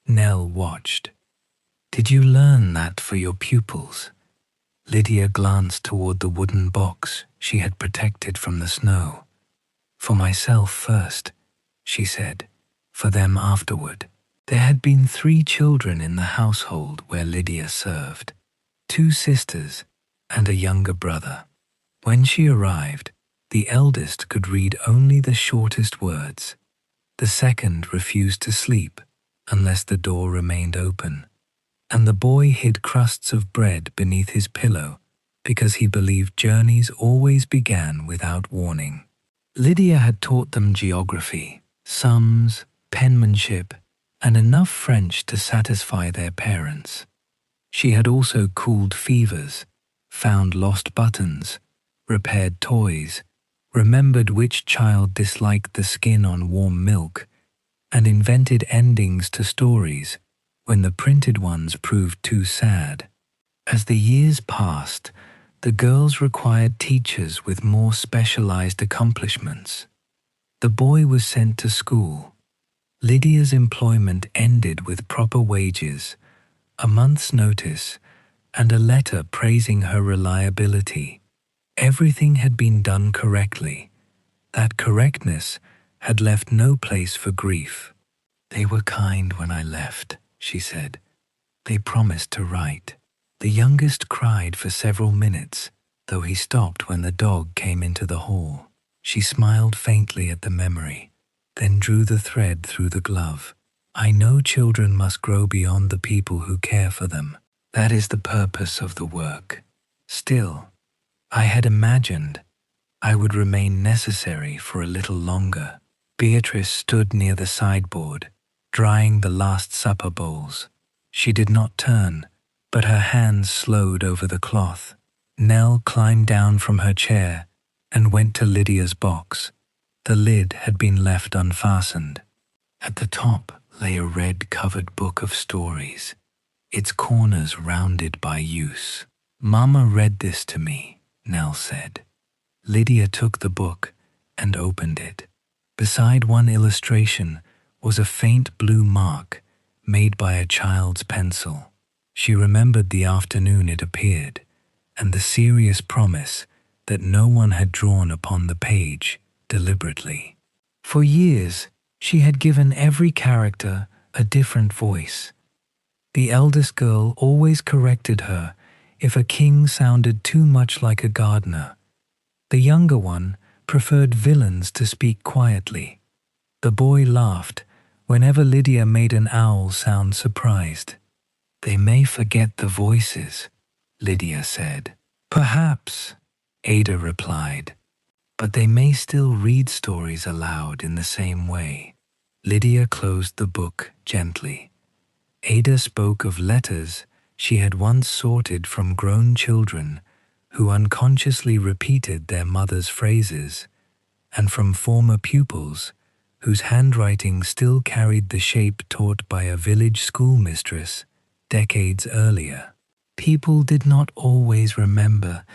Speaker 1: Nell watched. Did you learn that for your pupils? Lydia glanced toward the wooden box she had protected from the snow. For myself first, she said, for them afterward. There had been 3 children in the household where Lydia served, 2 sisters and a younger brother. When she arrived, the eldest could read only the shortest words. The second refused to sleep unless the door remained open, and the boy hid crusts of bread beneath his pillow because he believed journeys always began without warning. Lydia had taught them geography, sums, penmanship, and enough French to satisfy their parents. She had also cooled fevers, found lost buttons, repaired toys, remembered which child disliked the skin on warm milk, and invented endings to stories when the printed ones proved too sad. As the years passed, the girls required teachers with more specialized accomplishments. The boy was sent to school. Lydia's employment ended with proper wages, a month's notice, and a letter praising her reliability. Everything had been done correctly. That correctness had left no place for grief. They were kind when I left, she said. They promised to write. The youngest cried for several minutes, though he stopped when the dog came into the hall. She smiled faintly at the memory, then drew the thread through the glove. I know children must grow beyond the people who care for them. That is the purpose of the work. Still, I had imagined I would remain necessary for a little longer. Beatrice stood near the sideboard, drying the last supper bowls. She did not turn, but her hands slowed over the cloth. Nell climbed down from her chair and went to Lydia's box. The lid had been left unfastened. At the top lay a red-covered book of stories, its corners rounded by use. Mama read this to me, Nell said. Lydia took the book and opened it. Beside one illustration was a faint blue mark made by a child's pencil. She remembered the afternoon it appeared, and the serious promise that no one had drawn upon the page deliberately. For years, she had given every character a different voice. The eldest girl always corrected her if a king sounded too much like a gardener. The younger one preferred villains to speak quietly. The boy laughed whenever Lydia made an owl sound surprised. They may forget the voices, Lydia said. Perhaps, Ada replied, but they may still read stories aloud in the same way. Lydia closed the book gently. Ada spoke of letters she had once sorted from grown children who unconsciously repeated their mother's phrases, and from former pupils whose handwriting still carried the shape taught by a village schoolmistress decades earlier. People did not always remember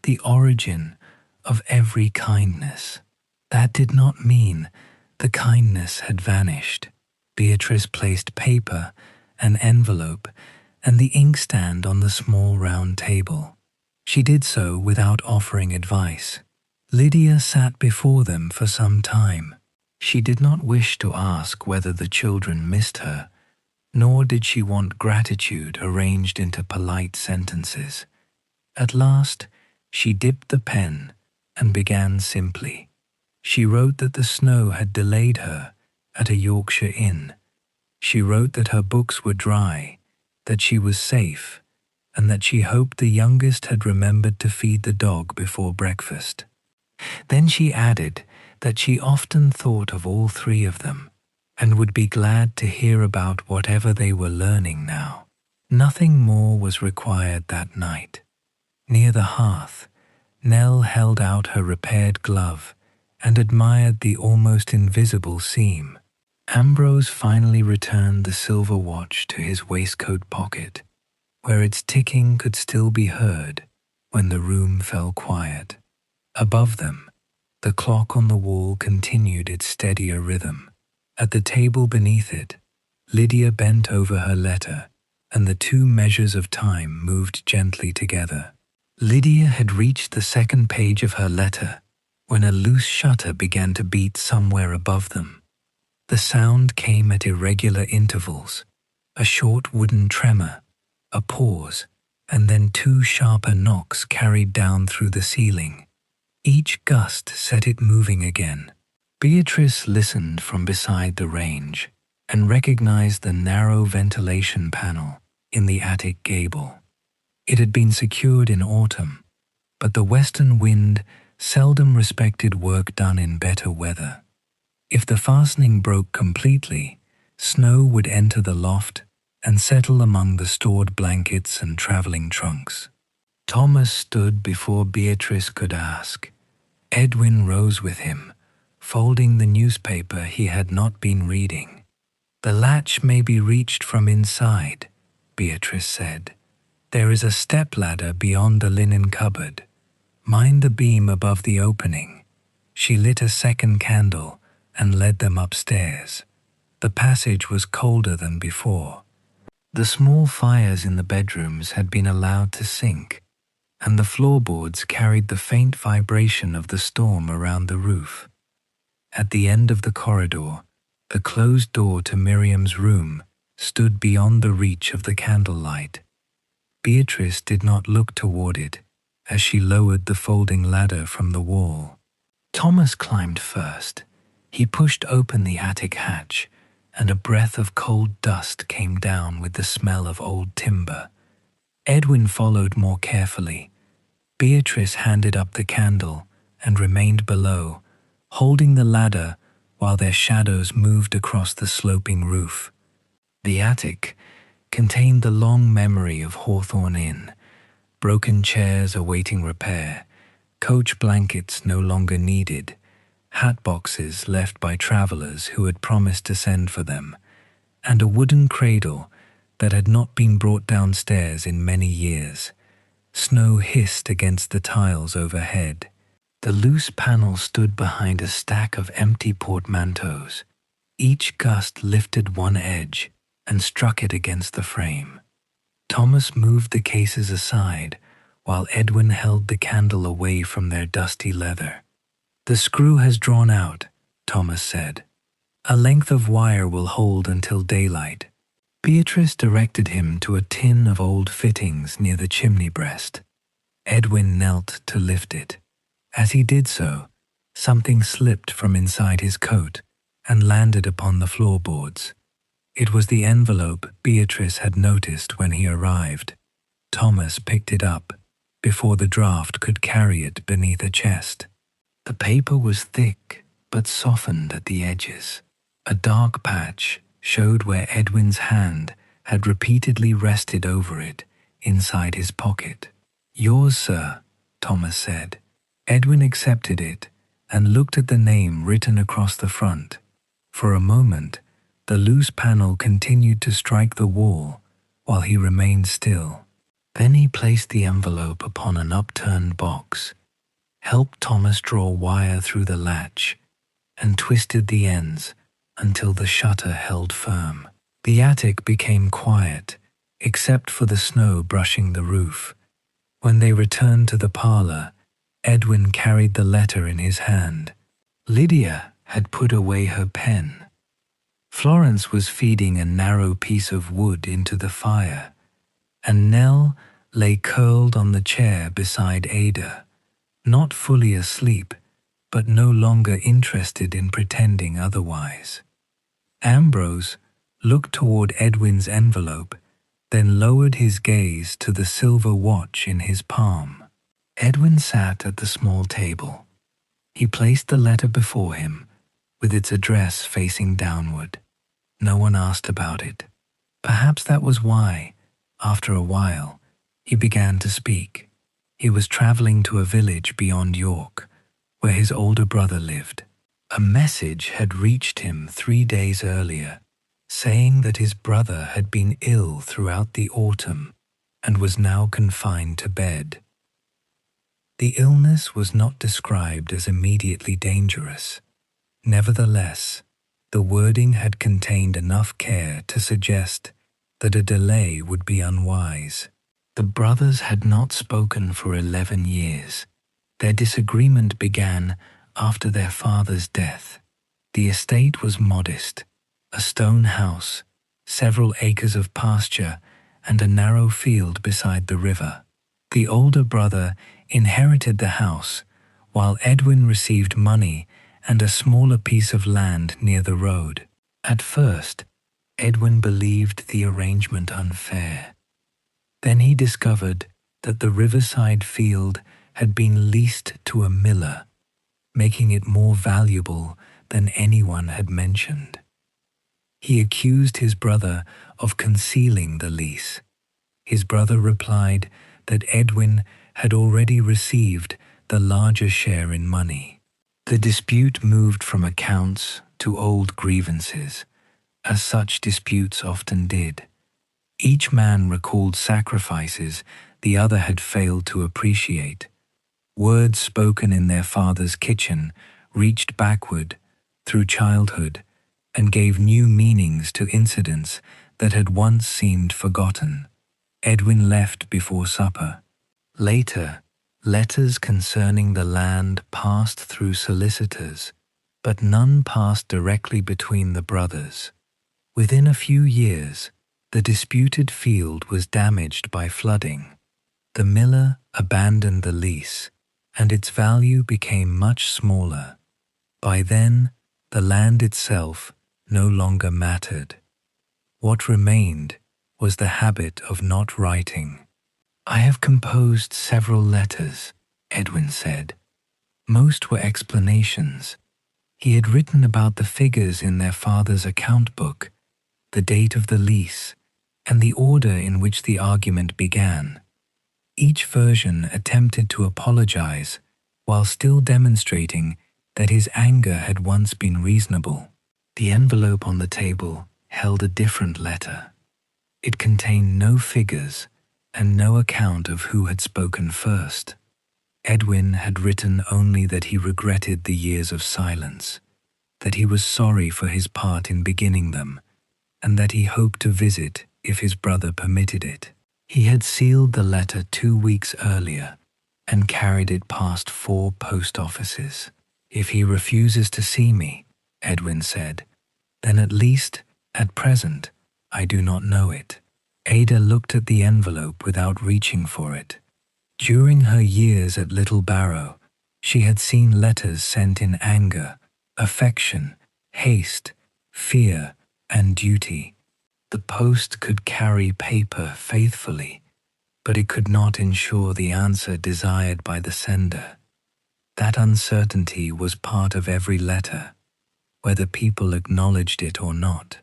Speaker 1: the origin of every kindness. That did not mean the kindness had vanished. Beatrice placed paper, an envelope, and the inkstand on the small round table. She did so without offering advice. Lydia sat before them for some time. She did not wish to ask whether the children missed her, nor did she want gratitude arranged into polite sentences. At last, she dipped the pen and began simply. She wrote that the snow had delayed her at a Yorkshire inn. She wrote that her books were dry, that she was safe, and that she hoped the youngest had remembered to feed the dog before breakfast. Then she added that she often thought of all three of them and would be glad to hear about whatever they were learning now. Nothing more was required that night. Near the hearth, Nell held out her repaired glove and admired the almost invisible seam. Ambrose finally returned the silver watch to his waistcoat pocket, where its ticking could still be heard when the room fell quiet. Above them, the clock on the wall continued its steadier rhythm. At the table beneath it, Lydia bent over her letter, and the two measures of time moved gently together. Lydia had reached the second page of her letter when a loose shutter began to beat somewhere above them. The sound came at irregular intervals, a short wooden tremor, a pause, and then two sharper knocks carried down through the ceiling. Each gust set it moving again. Beatrice listened from beside the range and recognized the narrow ventilation panel in the attic gable. It had been secured in autumn, but the western wind seldom respected work done in better weather. If the fastening broke completely, snow would enter the loft and settle among the stored blankets and traveling trunks. Thomas stood before Beatrice could ask. Edwin rose with him, folding the newspaper he had not been reading. "The latch may be reached from inside," Beatrice said. "There is a stepladder beyond the linen cupboard. Mind the beam above the opening." She lit a second candle and led them upstairs. The passage was colder than before. The small fires in the bedrooms had been allowed to sink, and the floorboards carried the faint vibration of the storm around the roof. At the end of the corridor, the closed door to Miriam's room stood beyond the reach of the candlelight. Beatrice did not look toward it as she lowered the folding ladder from the wall. Thomas climbed first. He pushed open the attic hatch, and a breath of cold dust came down with the smell of old timber. Edwin followed more carefully. Beatrice handed up the candle and remained below, holding the ladder while their shadows moved across the sloping roof. The attic contained the long memory of Hawthorn Inn, broken chairs awaiting repair, coach blankets no longer needed, hat boxes left by travelers who had promised to send for them, and a wooden cradle that had not been brought downstairs in many years. Snow hissed against the tiles overhead. The loose panel stood behind a stack of empty portmanteaus. Each gust lifted one edge and struck it against the frame. Thomas moved the cases aside while Edwin held the candle away from their dusty leather. "The screw has drawn out," Thomas said. "A length of wire will hold until daylight." Beatrice directed him to a tin of old fittings near the chimney breast. Edwin knelt to lift it. As he did so, something slipped from inside his coat and landed upon the floorboards. It was the envelope Beatrice had noticed when he arrived. Thomas picked it up before the draft could carry it beneath a chest. The paper was thick but softened at the edges. A dark patch showed where Edwin's hand had repeatedly rested over it inside his pocket. "Yours, sir, Thomas said. Edwin accepted it and looked at the name written across the front. For a moment, the loose panel continued to strike the wall while he remained still. Then he placed the envelope upon an upturned box, helped Thomas draw wire through the latch, and twisted the ends until the shutter held firm. The attic became quiet, except for the snow brushing the roof. When they returned to the parlor, Edwin carried the letter in his hand. Lydia had put away her pen. Florence was feeding a narrow piece of wood into the fire, and Nell lay curled on the chair beside Ada, not fully asleep, but no longer interested in pretending otherwise. Ambrose looked toward Edwin's envelope, then lowered his gaze to the silver watch in his palm. Edwin sat at the small table. He placed the letter before him, with its address facing downward. No one asked about it. Perhaps that was why, after a while, he began to speak. He was traveling to a village beyond York, where his older brother lived. A message had reached him 3 days earlier, saying that his brother had been ill throughout the autumn and was now confined to bed. The illness was not described as immediately dangerous. Nevertheless, the wording had contained enough care to suggest that a delay would be unwise. The brothers had not spoken for 11 years. Their disagreement began after their father's death. The estate was modest, a stone house, several acres of pasture, and a narrow field beside the river. The older brother inherited the house, while Edwin received money and a smaller piece of land near the road. At first, Edwin believed the arrangement unfair. Then he discovered that the riverside field had been leased to a miller, making it more valuable than anyone had mentioned. He accused his brother of concealing the lease. His brother replied that Edwin had already received the larger share in money. The dispute moved from accounts to old grievances, as such disputes often did. Each man recalled sacrifices the other had failed to appreciate. Words spoken in their father's kitchen reached backward through childhood and gave new meanings to incidents that had once seemed forgotten. Edwin left before supper. Later, letters concerning the land passed through solicitors, but none passed directly between the brothers. Within a few years, the disputed field was damaged by flooding. The miller abandoned the lease, and its value became much smaller. By then, the land itself no longer mattered. What remained was the habit of not writing. "I have composed several letters," Edwin said. Most were explanations. He had written about the figures in their father's account book, the date of the lease, and the order in which the argument began. Each version attempted to apologize while still demonstrating that his anger had once been reasonable. The envelope on the table held a different letter. It contained no figures and no account of who had spoken first. Edwin had written only that he regretted the years of silence, that he was sorry for his part in beginning them, and that he hoped to visit if his brother permitted it. He had sealed the letter 2 weeks earlier and carried it past 4 post offices. "If he refuses to see me," Edwin said, "then at least, at present, I do not know it." Ada looked at the envelope without reaching for it. During her years at Little Barrow, she had seen letters sent in anger, affection, haste, fear, and duty. The post could carry paper faithfully, but it could not ensure the answer desired by the sender. That uncertainty was part of every letter, whether people acknowledged it or not.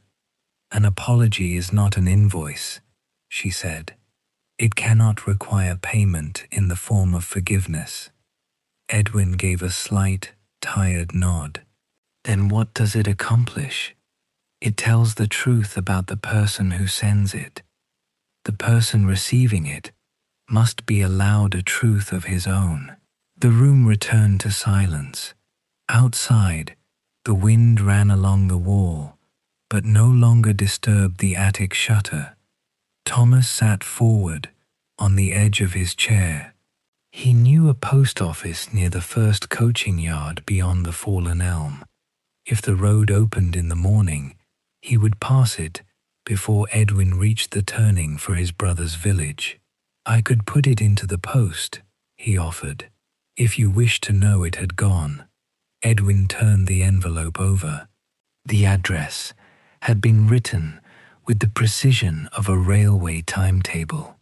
Speaker 1: "An apology is not an invoice," she said. It cannot require payment in the form of forgiveness. Edwin gave a slight, tired nod. Then what does it accomplish? It tells the truth about the person who sends it. The person receiving it must be allowed a truth of his own. The room returned to silence. Outside, the wind ran along the wall, but no longer disturbed the attic shutter. Thomas sat forward, on the edge of his chair. He knew a post office near the first coaching yard beyond the fallen elm. If the road opened in the morning, he would pass it before Edwin reached the turning for his brother's village. "I could put it into the post," he offered, "if you wish to know it had gone." Edwin turned the envelope over. The address had been written with the precision of a railway timetable.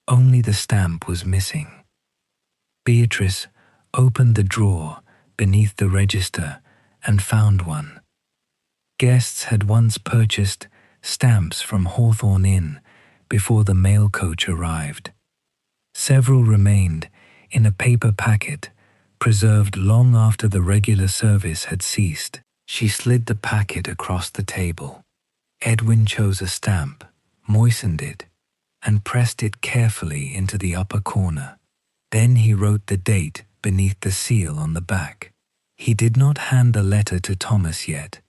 Speaker 1: Only the stamp was missing. Beatrice opened the drawer beneath the register and found one. Guests had once purchased stamps from Hawthorn Inn before the mail coach arrived. Several remained in a paper packet, preserved long after the regular service had ceased. She slid the packet across the table. Edwin chose a stamp, moistened it, and pressed it carefully into the upper corner. Then he wrote the date beneath the seal on the back. He did not hand the letter to Thomas yet.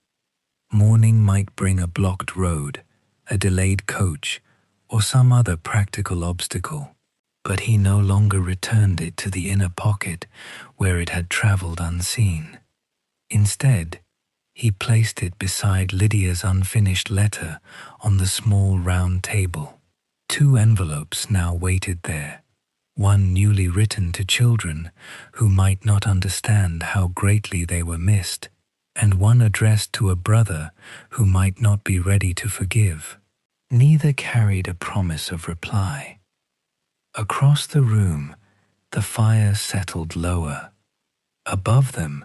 Speaker 1: Morning might bring a blocked road, a delayed coach, or some other practical obstacle. But he no longer returned it to the inner pocket where it had traveled unseen. Instead, he placed it beside Lydia's unfinished letter on the small round table. 2 envelopes now waited there, one newly written to children who might not understand how greatly they were missed, and one addressed to a brother who might not be ready to forgive. Neither carried a promise of reply. Across the room, the fire settled lower. Above them,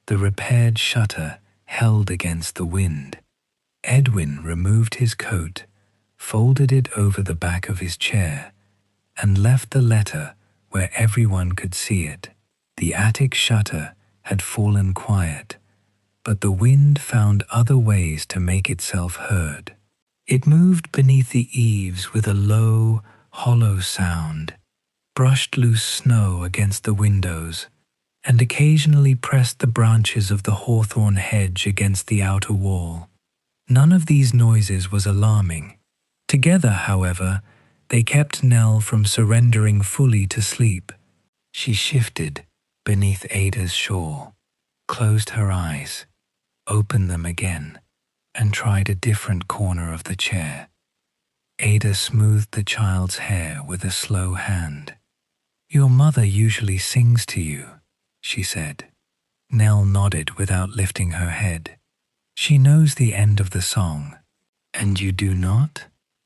Speaker 1: the repaired shutter held against the wind. Edwin removed his coat, folded it over the back of his chair, and left the letter where everyone could see it. The attic shutter had fallen quiet, but the wind found other ways to make itself heard. It moved beneath the eaves with a low, hollow sound, brushed loose snow against the windows, and occasionally pressed the branches of the hawthorn hedge against the outer wall. None of these noises was alarming. Together, however, they kept Nell from surrendering fully to sleep. She shifted beneath Ada's shawl, closed her eyes, opened them again, and tried a different corner of the chair. Ada smoothed the child's hair with a slow hand. "Your mother usually sings to you," she said. Nell nodded without lifting her head. "She knows the end of the song." "And you do not?"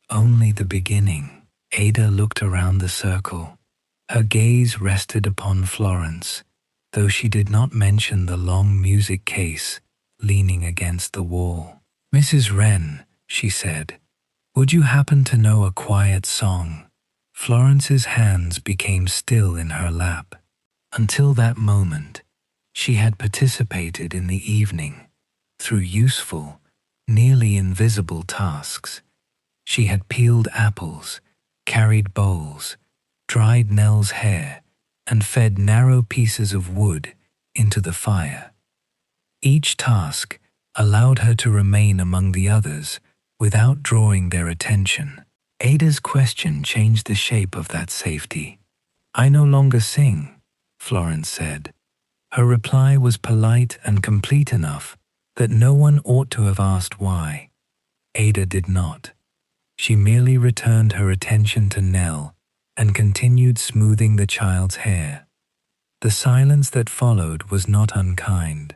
Speaker 1: "Only the beginning." Ada looked around the circle. Her gaze rested upon Florence, though she did not mention the long music case leaning against the wall. "Mrs. Wren," she said, "would you happen to know a quiet song?" Florence's hands became still in her lap. Until that moment, she had participated in the evening through useful, nearly invisible tasks. She had peeled apples, carried bowls, dried Nell's hair, and fed narrow pieces of wood into the fire. Each task allowed her to remain among the others without drawing their attention. Ada's question changed the shape of that safety. "I no longer sing," Florence said. Her reply was polite and complete enough that no one ought to have asked why. Ada did not. She merely returned her attention to Nell and continued smoothing the child's hair. The silence that followed was not unkind.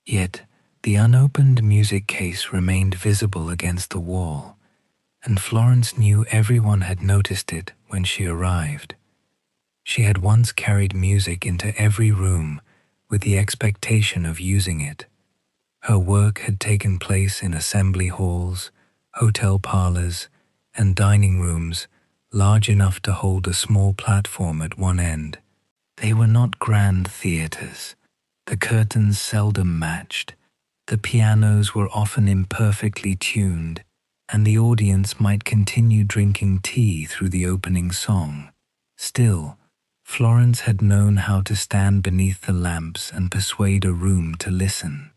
Speaker 1: Yet the unopened music case remained visible against the wall, and Florence knew everyone had noticed it when she arrived. She had once carried music into every room with the expectation of using it. Her work had taken place in assembly halls, hotel parlors, and dining rooms large enough to hold a small platform at one end. They were not grand theatres. The curtains seldom matched. The pianos were often imperfectly tuned, and the audience might continue drinking tea through the opening song. Still, Florence had known how to stand beneath the lamps and persuade a room to listen.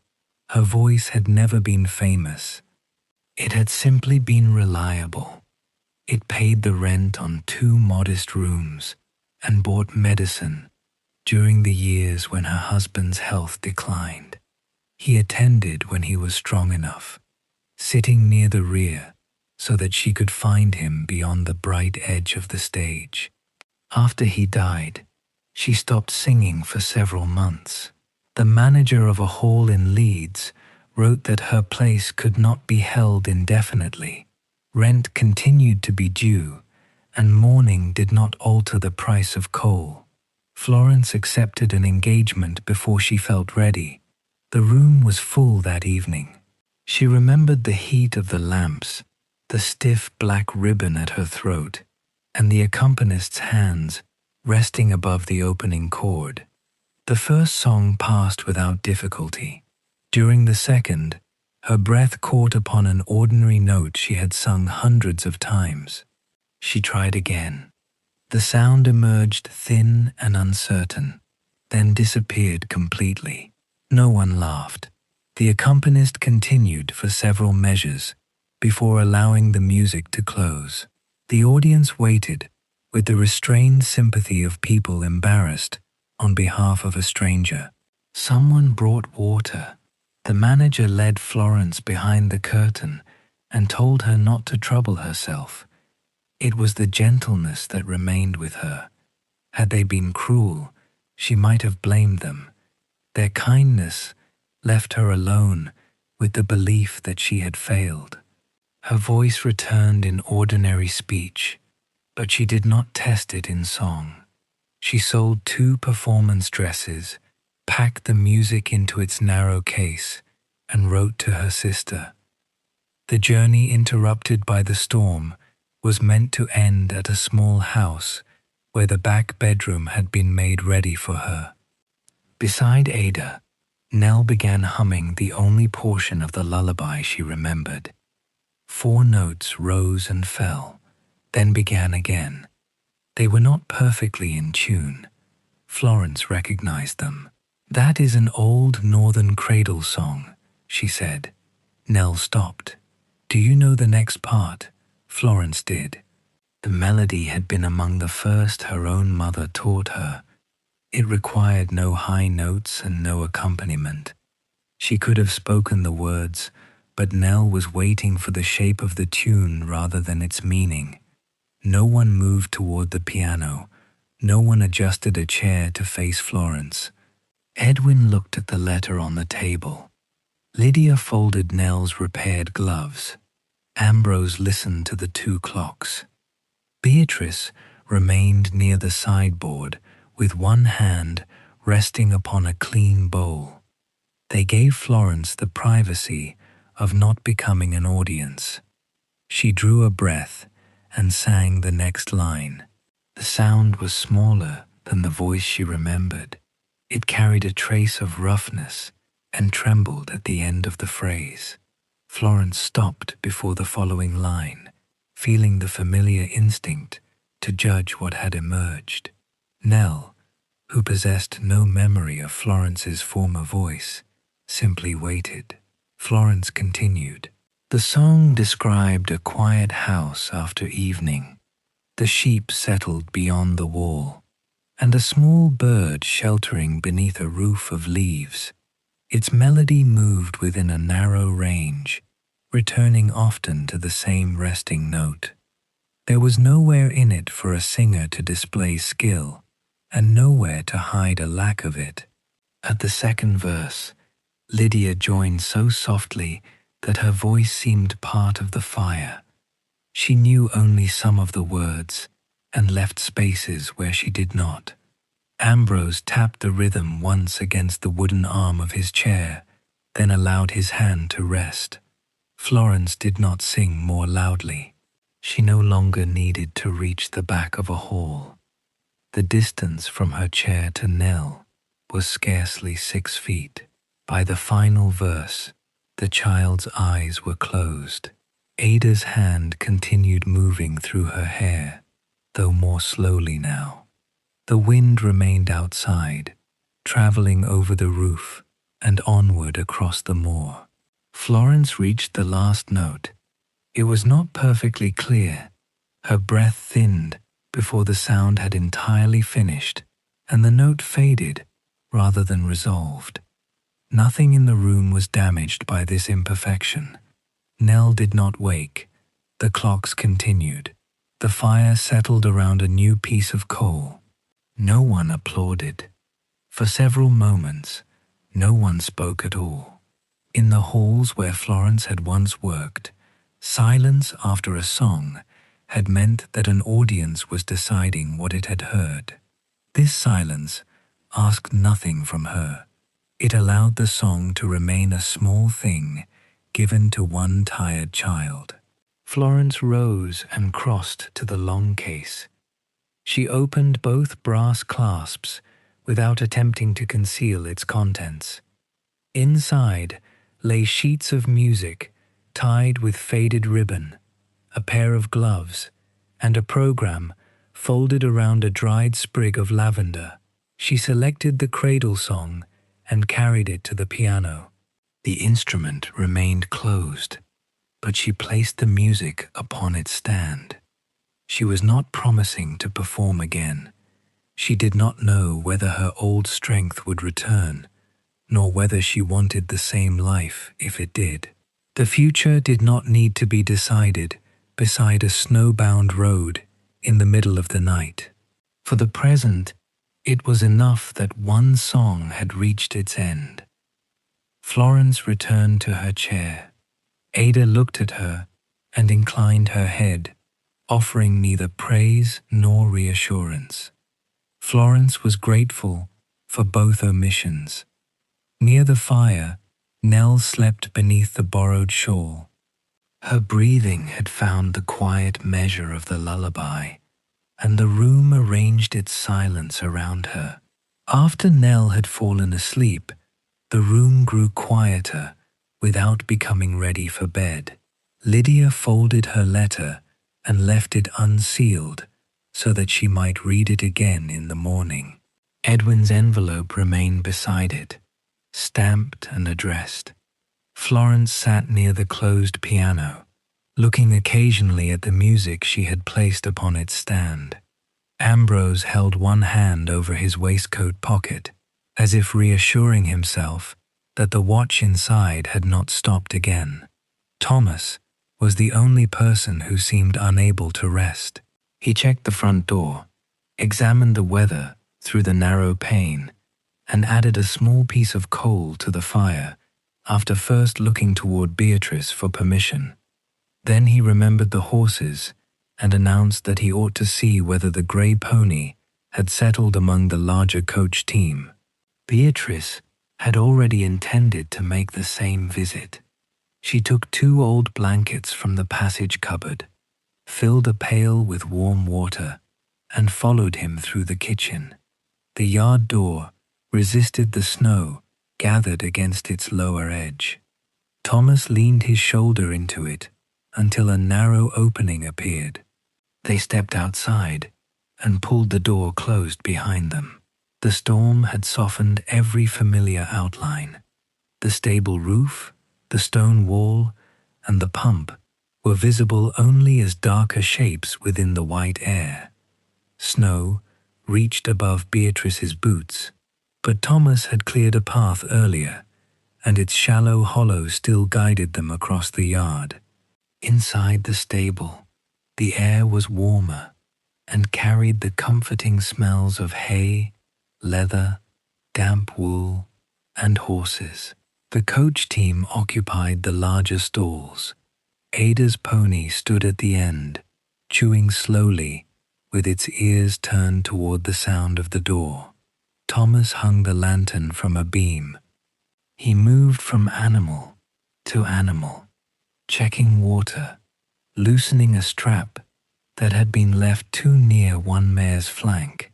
Speaker 1: Her voice had never been famous. It had simply been reliable. It paid the rent on 2 modest rooms and bought medicine during the years when her husband's health declined. He attended when he was strong enough, sitting near the rear so that she could find him beyond the bright edge of the stage. After he died, she stopped singing for several months. The manager of a hall in Leeds wrote that her place could not be held indefinitely. Rent continued to be due, and mourning did not alter the price of coal. Florence accepted an engagement before she felt ready. The room was full that evening. She remembered the heat of the lamps, the stiff black ribbon at her throat, and the accompanist's hands resting above the opening chord. The first song passed without difficulty. During the second, her breath caught upon an ordinary note she had sung hundreds of times. She tried again. The sound emerged thin and uncertain, then disappeared completely. No one laughed. The accompanist continued for several measures before allowing the music to close. The audience waited with the restrained sympathy of people embarrassed on behalf of a stranger. Someone brought water. The manager led Florence behind the curtain and told her not to trouble herself. It was the gentleness that remained with her. Had they been cruel, she might have blamed them. Their kindness left her alone with the belief that she had failed. Her voice returned in ordinary speech, but she did not test it in song. She sold 2 performance dresses, packed the music into its narrow case, and wrote to her sister. The journey interrupted by the storm was meant to end at a small house where the back bedroom had been made ready for her. Beside Ada, Nell began humming the only portion of the lullaby she remembered. 4 notes rose and fell, then began again. They were not perfectly in tune. Florence recognized them. "That is an old northern cradle song," she said. Nell stopped. "Do you know the next part?" Florence did. The melody had been among the first her own mother taught her. It required no high notes and no accompaniment. She could have spoken the words, but Nell was waiting for the shape of the tune rather than its meaning. No one moved toward the piano. No one adjusted a chair to face Florence. Edwin looked at the letter on the table. Lydia folded Nell's repaired gloves. Ambrose listened to the 2 clocks. Beatrice remained near the sideboard with one hand resting upon a clean bowl. They gave Florence the privacy of not becoming an audience. She drew a breath and sang the next line. The sound was smaller than the voice she remembered. It carried a trace of roughness and trembled at the end of the phrase. Florence stopped before the following line, feeling the familiar instinct to judge what had emerged. Nell, who possessed no memory of Florence's former voice, simply waited. Florence continued. The song described a quiet house after evening. The sheep settled beyond the wall, and a small bird sheltering beneath a roof of leaves. Its melody moved within a narrow range, returning often to the same resting note. There was nowhere in it for a singer to display skill, and nowhere to hide a lack of it. At the second verse, Lydia joined so softly that her voice seemed part of the fire. She knew only some of the words and left spaces where she did not. Ambrose tapped the rhythm once against the wooden arm of his chair, then allowed his hand to rest. Florence did not sing more loudly. She no longer needed to reach the back of a hall. The distance from her chair to Nell was scarcely 6 feet. By the final verse, the child's eyes were closed. Ada's hand continued moving through her hair, though more slowly now. The wind remained outside, traveling over the roof and onward across the moor. Florence reached the last note. It was not perfectly clear. Her breath thinned before the sound had entirely finished, and the note faded rather than resolved. Nothing in the room was damaged by this imperfection. Nell did not wake. The clocks continued. The fire settled around a new piece of coal. No one applauded. For several moments, no one spoke at all. In the halls where Florence had once worked, silence after a song had meant that an audience was deciding what it had heard. This silence asked nothing from her. It allowed the song to remain a small thing given to one tired child. Florence rose and crossed to the long case. She opened both brass clasps without attempting to conceal its contents. Inside lay sheets of music tied with faded ribbon, a pair of gloves, and a program folded around a dried sprig of lavender. She selected the cradle song and carried it to the piano. The instrument remained closed, but she placed the music upon its stand. She was not promising to perform again. She did not know whether her old strength would return, nor whether she wanted the same life if it did. The future did not need to be decided beside a snowbound road in the middle of the night. For the present, it was enough that one song had reached its end. Florence returned to her chair. Ada looked at her and inclined her head, offering neither praise nor reassurance. Florence was grateful for both omissions. Near the fire, Nell slept beneath the borrowed shawl. Her breathing had found the quiet measure of the lullaby, and the room arranged its silence around her. After Nell had fallen asleep, the room grew quieter without becoming ready for bed. Lydia folded her letter and left it unsealed so that she might read it again in the morning. Edwin's envelope remained beside it, stamped and addressed. Florence sat near the closed piano, looking occasionally at the music she had placed upon its stand. Ambrose held one hand over his waistcoat pocket, as if reassuring himself that the watch inside had not stopped again. Thomas was the only person who seemed unable to rest. He checked the front door, examined the weather through the narrow pane, and added a small piece of coal to the fire after first looking toward Beatrice for permission. Then he remembered the horses and announced that he ought to see whether the grey pony had settled among the larger coach team. Beatrice had already intended to make the same visit. She took 2 old blankets from the passage cupboard, filled a pail with warm water, and followed him through the kitchen. The yard door resisted the snow gathered against its lower edge. Thomas leaned his shoulder into it until a narrow opening appeared. They stepped outside and pulled the door closed behind them. The storm had softened every familiar outline. The stable roof, the stone wall, and the pump were visible only as darker shapes within the white air. Snow reached above Beatrice's boots, but Thomas had cleared a path earlier, and its shallow hollow still guided them across the yard. Inside the stable, the air was warmer and carried the comforting smells of hay, leather, damp wool, and horses. The coach team occupied the larger stalls. Ada's pony stood at the end, chewing slowly, with its ears turned toward the sound of the door. Thomas hung the lantern from a beam. He moved from animal to animal, checking water, loosening a strap that had been left too near one mare's flank,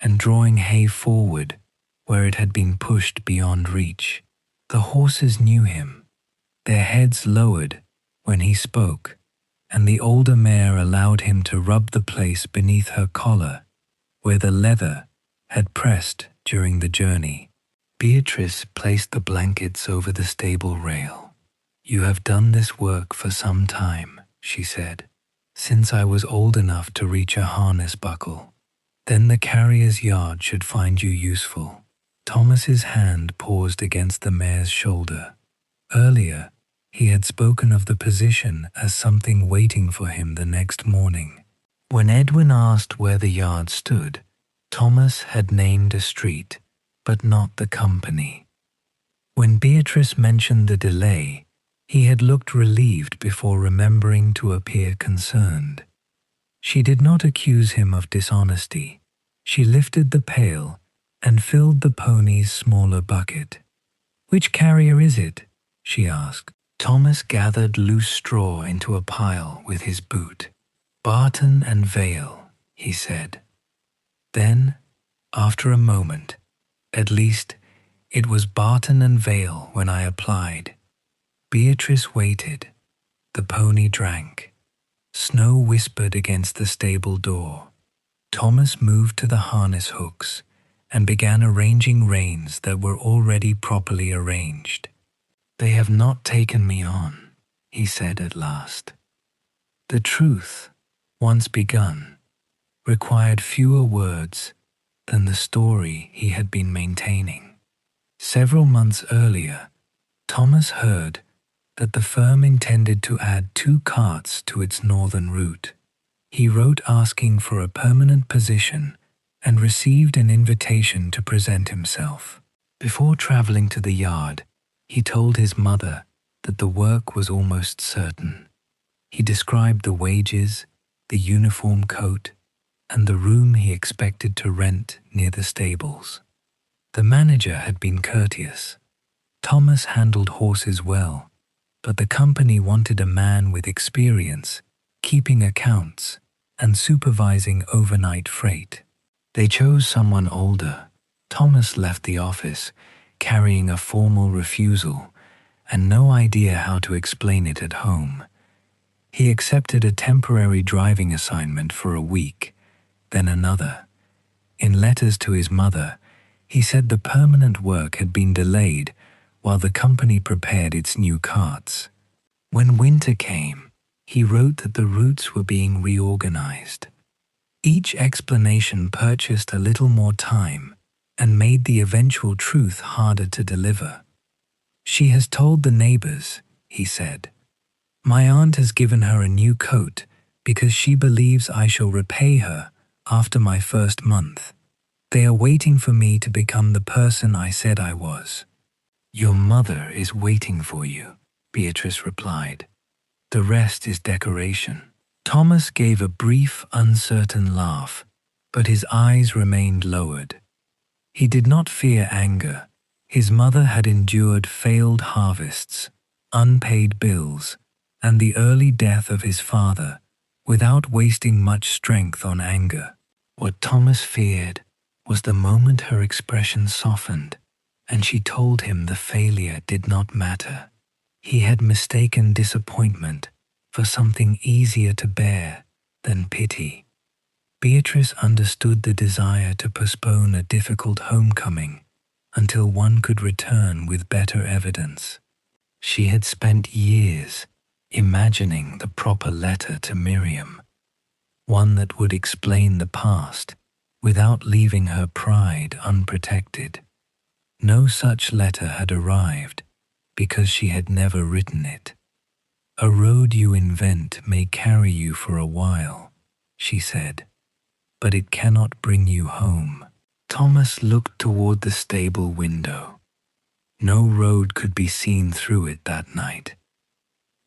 Speaker 1: and drawing hay forward where it had been pushed beyond reach. The horses knew him, their heads lowered when he spoke, and the older mare allowed him to rub the place beneath her collar where the leather had pressed during the journey. Beatrice placed the blankets over the stable rail. "You have done this work for some time," she said, "since I was old enough to reach a harness buckle. Then the carrier's yard should find you useful." Thomas's hand paused against the mare's shoulder. Earlier, he had spoken of the position as something waiting for him the next morning. When Edwin asked where the yard stood, Thomas had named a street, but not the company. When Beatrice mentioned the delay, he had looked relieved before remembering to appear concerned. She did not accuse him of dishonesty. She lifted the pail and filled the pony's smaller bucket. "Which carrier is it?" she asked. Thomas gathered loose straw into a pile with his boot. "Barton and Vale," he said. Then, after a moment, "At least, it was Barton and Vale when I applied." Beatrice waited. The pony drank. Snow whispered against the stable door. Thomas moved to the harness hooks and began arranging reins that were already properly arranged. "They have not taken me on," he said at last. The truth, once begun, required fewer words than the story he had been maintaining. Several months earlier, Thomas heard that the firm intended to add 2 carts to its northern route. He wrote asking for a permanent position and received an invitation to present himself. Before traveling to the yard, he told his mother that the work was almost certain. He described the wages, the uniform coat, and the room he expected to rent near the stables. The manager had been courteous. Thomas handled horses well, but the company wanted a man with experience, keeping accounts, and supervising overnight freight. They chose someone older. Thomas left the office, carrying a formal refusal, and no idea how to explain it at home. He accepted a temporary driving assignment for a week, then another. In letters to his mother, he said the permanent work had been delayed while the company prepared its new carts. When winter came, he wrote that the routes were being reorganized. Each explanation purchased a little more time and made the eventual truth harder to deliver. "She has told the neighbors," he said. "My aunt has given her a new coat because she believes I shall repay her after my first month. They are waiting for me to become the person I said I was." "Your mother is waiting for you," Beatrice replied. "The rest is decoration." Thomas gave a brief, uncertain laugh, but his eyes remained lowered. He did not fear anger. His mother had endured failed harvests, unpaid bills, and the early death of his father without wasting much strength on anger. What Thomas feared was the moment her expression softened and she told him the failure did not matter. He had mistaken disappointment for something easier to bear than pity. Beatrice understood the desire to postpone a difficult homecoming until one could return with better evidence. She had spent years imagining the proper letter to Miriam, one that would explain the past without leaving her pride unprotected. No such letter had arrived because she had never written it. "A road you invent may carry you for a while," she said, "but it cannot bring you home." Thomas looked toward the stable window. No road could be seen through it that night.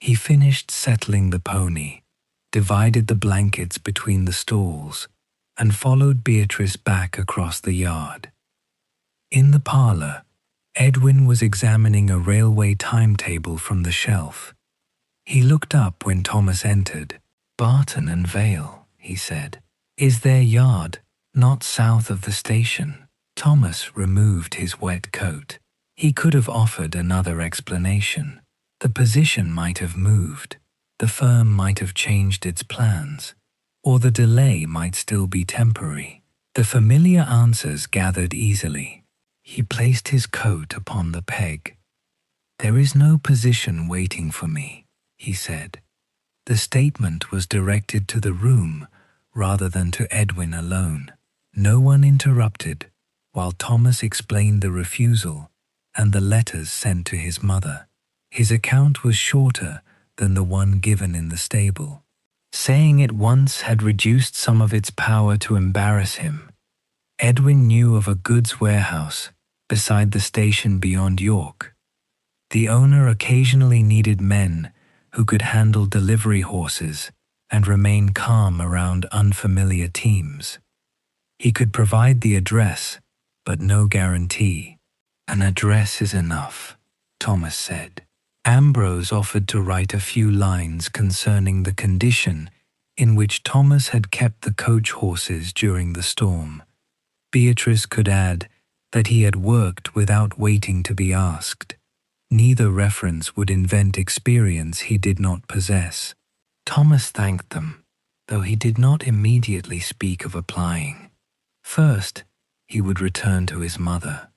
Speaker 1: He finished settling the pony, divided the blankets between the stalls, and followed Beatrice back across the yard. In the parlor, Edwin was examining a railway timetable from the shelf. He looked up when Thomas entered. "Barton and Vale," he said, "is their yard, not south of the station." Thomas removed his wet coat. He could have offered another explanation. The position might have moved, the firm might have changed its plans, or the delay might still be temporary. The familiar answers gathered easily. He placed his coat upon the peg. "There is no position waiting for me," he said. The statement was directed to the room rather than to Edwin alone. No one interrupted while Thomas explained the refusal and the letters sent to his mother. His account was shorter than the one given in the stable. Saying it once had reduced some of its power to embarrass him. Edwin knew of a goods warehouse beside the station beyond York. The owner occasionally needed men who could handle delivery horses and remain calm around unfamiliar teams. He could provide the address, but no guarantee. "An address is enough," Thomas said. Ambrose offered to write a few lines concerning the condition in which Thomas had kept the coach horses during the storm. Beatrice could add that he had worked without waiting to be asked. Neither reference would invent experience he did not possess. Thomas thanked them, though he did not immediately speak of applying. First, he would return to his mother.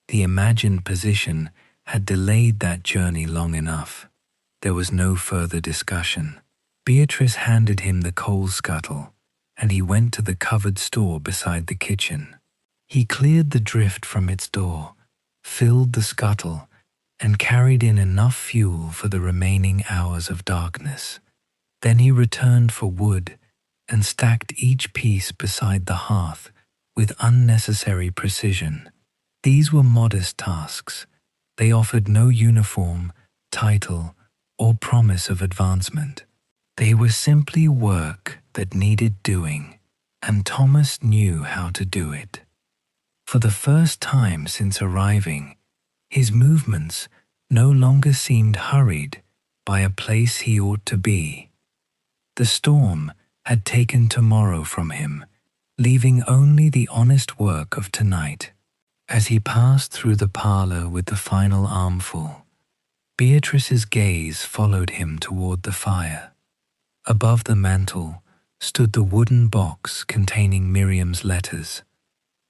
Speaker 1: The imagined position had delayed that journey long enough. There was no further discussion. Beatrice handed him the coal scuttle, and he went to the covered store beside the kitchen. He cleared the drift from its door, filled the scuttle, and carried in enough fuel for the remaining hours of darkness. Then he returned for wood and stacked each piece beside the hearth with unnecessary precision. These were modest tasks. They offered no uniform, title, or promise of advancement. They were simply work that needed doing, and Thomas knew how to do it. For the first time since arriving, his movements no longer seemed hurried by a place he ought to be. The storm had taken tomorrow from him, leaving only the honest work of tonight. As he passed through the parlour with the final armful, Beatrice's gaze followed him toward the fire. Above the mantel stood the wooden box containing Miriam's letters.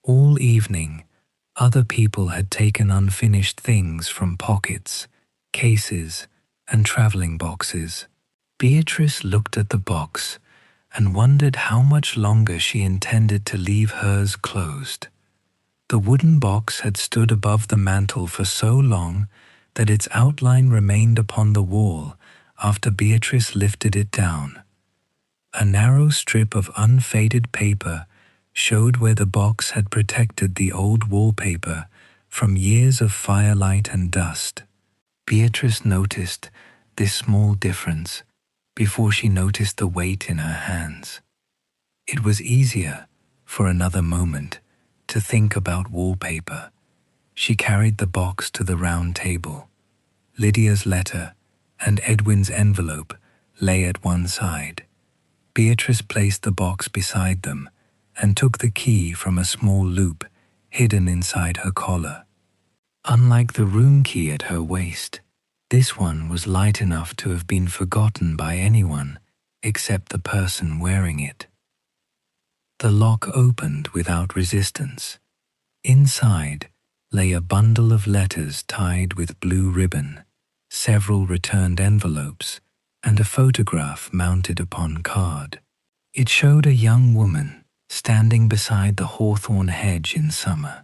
Speaker 1: All evening, other people had taken unfinished things from pockets, cases, and travelling boxes. Beatrice looked at the box and wondered how much longer she intended to leave hers closed. The wooden box had stood above the mantel for so long that its outline remained upon the wall after Beatrice lifted it down. A narrow strip of unfaded paper showed where the box had protected the old wallpaper from years of firelight and dust. Beatrice noticed this small difference before she noticed the weight in her hands. It was easier, for another moment, to think about wallpaper. She carried the box to the round table. Lydia's letter and Edwin's envelope lay at one side. Beatrice placed the box beside them and took the key from a small loop hidden inside her collar. Unlike the room key at her waist, this one was light enough to have been forgotten by anyone except the person wearing it. The lock opened without resistance. Inside lay a bundle of letters tied with blue ribbon, several returned envelopes, and a photograph mounted upon card. It showed a young woman standing beside the hawthorn hedge in summer.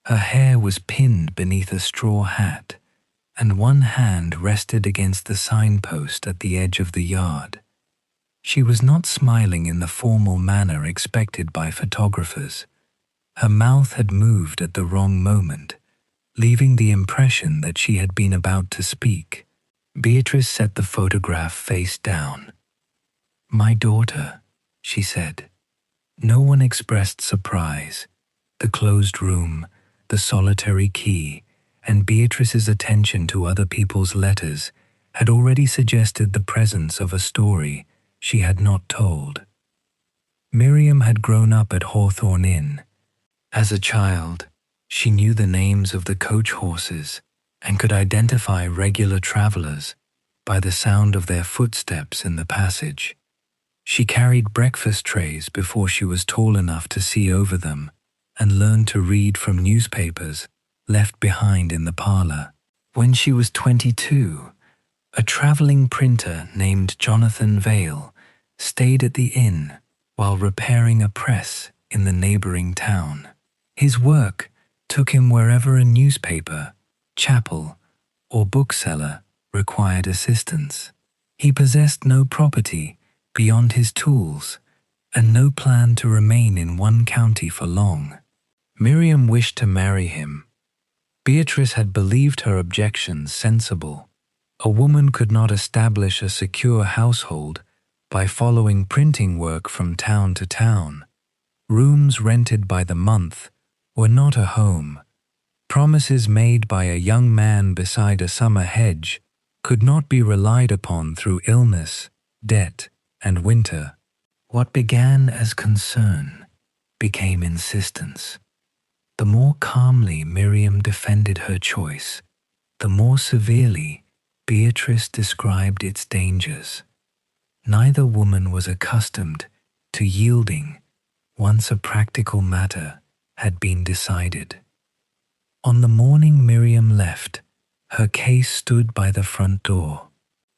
Speaker 1: Her hair was pinned beneath a straw hat, and one hand rested against the signpost at the edge of the yard. She was not smiling in the formal manner expected by photographers. Her mouth had moved at the wrong moment, leaving the impression that she had been about to speak. Beatrice set the photograph face down. "My daughter," she said. No one expressed surprise. The closed room, the solitary key, and Beatrice's attention to other people's letters had already suggested the presence of a story she had not told. Miriam had grown up at Hawthorn Inn. As a child, she knew the names of the coach horses and could identify regular travelers by the sound of their footsteps in the passage. She carried breakfast trays before she was tall enough to see over them and learned to read from newspapers left behind in the parlor. When she was 22, a traveling printer named Jonathan Vale stayed at the inn while repairing a press in the neighboring town. His work took him wherever a newspaper, chapel, or bookseller required assistance. He possessed no property beyond his tools and no plan to remain in one county for long. Miriam wished to marry him. Beatrice had believed her objections sensible. A woman could not establish a secure household by following printing work from town to town. Rooms rented by the month were not a home. Promises made by a young man beside a summer hedge could not be relied upon through illness, debt, and winter. What began as concern became insistence. The more calmly Miriam defended her choice, the more severely Beatrice described its dangers. Neither woman was accustomed to yielding once a practical matter had been decided. On the morning Miriam left, her case stood by the front door.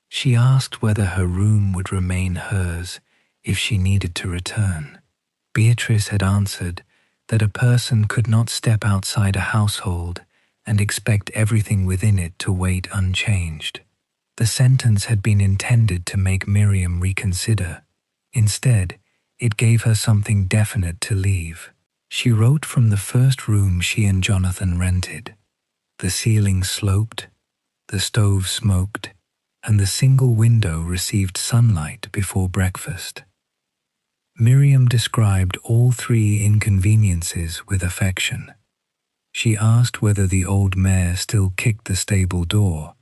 Speaker 1: She asked whether her room would remain hers if she needed to return. Beatrice had answered that a person could not step outside a household and expect everything within it to wait unchanged. The sentence had been intended to make Miriam reconsider. Instead, it gave her something definite to leave. She wrote from the first room she and Jonathan rented. The ceiling sloped, the stove smoked, and the single window received sunlight before breakfast. Miriam described all three inconveniences with affection. She asked whether the old mare still kicked the stable door,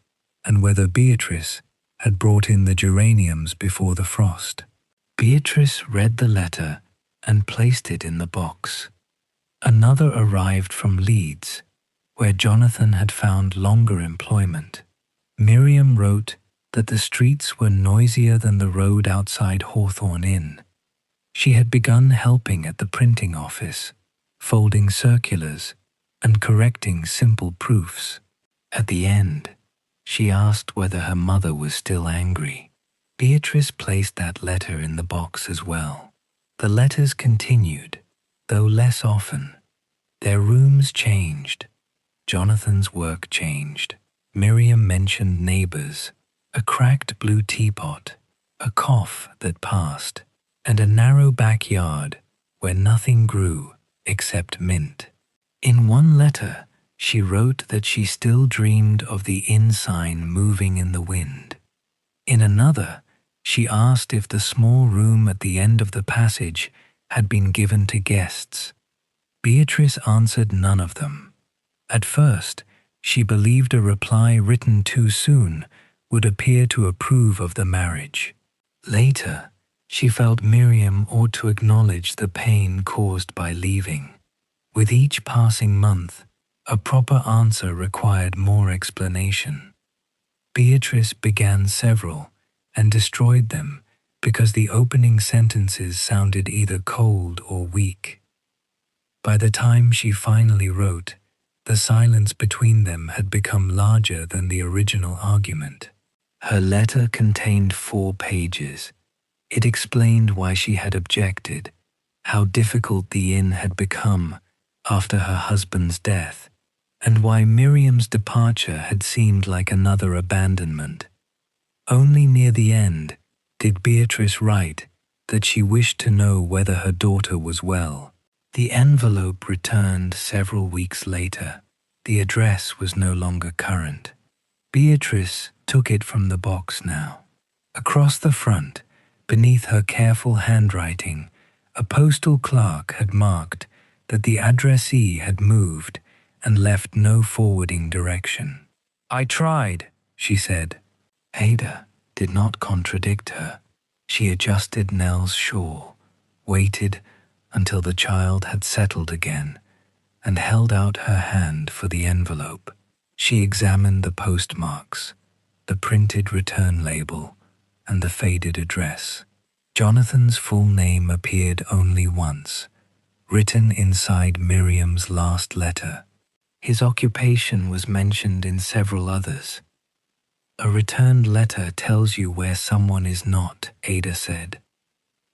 Speaker 1: and whether Beatrice had brought in the geraniums before the frost. Beatrice read the letter and placed it in the box. Another arrived from Leeds, where Jonathan had found longer employment. Miriam wrote that the streets were noisier than the road outside Hawthorn Inn. She had begun helping at the printing office, folding circulars and correcting simple proofs. At the end, she asked whether her mother was still angry. Beatrice placed that letter in the box as well. The letters continued, though less often. Their rooms changed. Jonathan's work changed. Miriam mentioned neighbors, a cracked blue teapot, a cough that passed, and a narrow backyard where nothing grew except mint. In one letter, she wrote that she still dreamed of the inn sign moving in the wind. In another, she asked if the small room at the end of the passage had been given to guests. Beatrice answered none of them. At first, she believed a reply written too soon would appear to approve of the marriage. Later, she felt Miriam ought to acknowledge the pain caused by leaving. With each passing month, a proper answer required more explanation. Beatrice began several and destroyed them because the opening sentences sounded either cold or weak. By the time she finally wrote, the silence between them had become larger than the original argument. Her letter contained 4 pages. It explained why she had objected, how difficult the inn had become after her husband's death, and why Miriam's departure had seemed like another abandonment. Only near the end did Beatrice write that she wished to know whether her daughter was well. The envelope returned several weeks later. The address was no longer current. Beatrice took it from the box now. Across the front, beneath her careful handwriting, a postal clerk had marked that the addressee had moved and left no forwarding direction. "I tried," she said, Ada did not contradict her. She adjusted Nell's shawl, waited until the child had settled again, and held out her hand for the envelope. She examined the postmarks, the printed return label, and the faded address. Jonathan's full name appeared only once, written inside Miriam's last letter. His occupation was mentioned in several others. A returned letter tells you where someone is not, Ada said.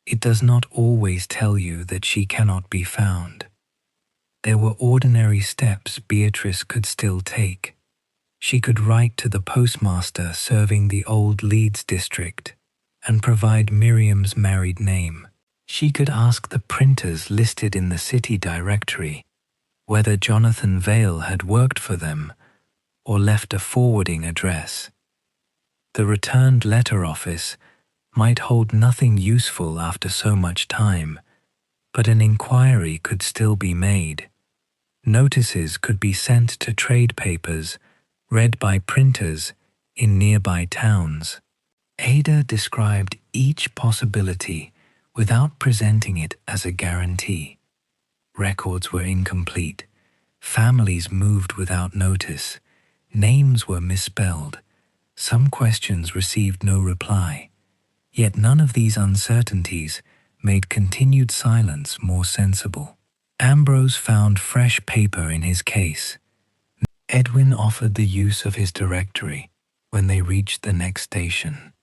Speaker 1: It does not always tell you that she cannot be found. There were ordinary steps Beatrice could still take. She could write to the postmaster serving the old Leeds district and provide Miriam's married name. She could ask the printers listed in the city directory whether Jonathan Vale had worked for them or left a forwarding address. The returned letter office might hold nothing useful after so much time, but an inquiry could still be made. Notices could be sent to trade papers read by printers in nearby towns. Ada described each possibility without presenting it as a guarantee. Records were incomplete. Families moved without notice. Names were misspelled. Some questions received no reply. Yet none of these uncertainties made continued silence more sensible. Ambrose found fresh paper in his case. Edwin offered the use of his directory when they reached the next station.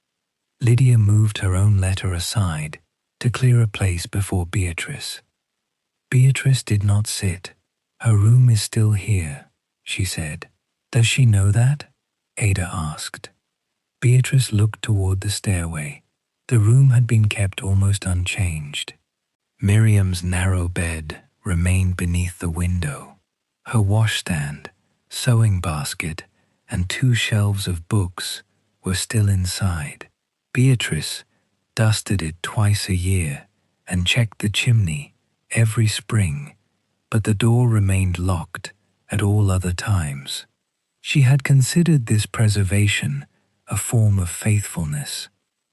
Speaker 1: Lydia moved her own letter aside to clear a place before Beatrice. Beatrice did not sit. Her room is still here, she said. Does she know that? Ada asked. Beatrice looked toward the stairway. The room had been kept almost unchanged. Miriam's narrow bed remained beneath the window. Her washstand, sewing basket, and 2 shelves of books were still inside. Beatrice dusted it twice a year and checked the chimney every spring, but the door remained locked at all other times. She had considered this preservation a form of faithfulness.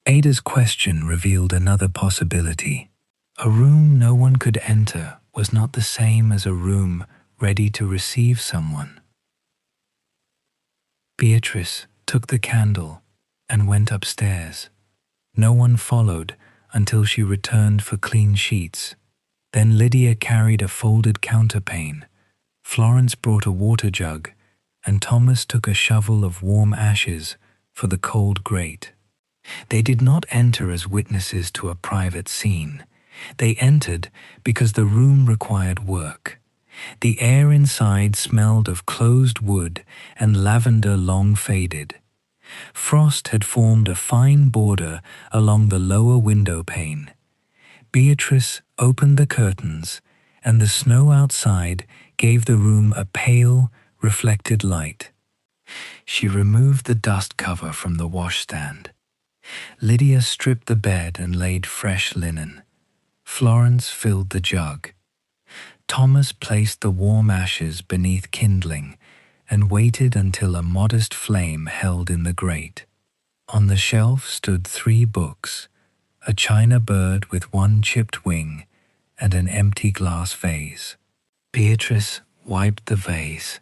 Speaker 1: Ada's question revealed another possibility. A room no one could enter was not the same as a room ready to receive someone. Beatrice took the candle and went upstairs. No one followed until she returned for clean sheets. Then Lydia carried a folded counterpane. Florence brought a water jug, and Thomas took a shovel of warm ashes for the cold grate. They did not enter as witnesses to a private scene. They entered because the room required work. The air inside smelled of closed wood and lavender long faded. Frost had formed a fine border along the lower window pane. Beatrice opened the curtains, and the snow outside gave the room a pale, reflected light. She removed the dust cover from the washstand. Lydia stripped the bed and laid fresh linen. Florence filled the jug. Thomas placed the warm ashes beneath kindling and waited until a modest flame held in the grate. On the shelf stood 3 books, a china bird with 1 chipped wing and an empty glass vase. Beatrice wiped the vase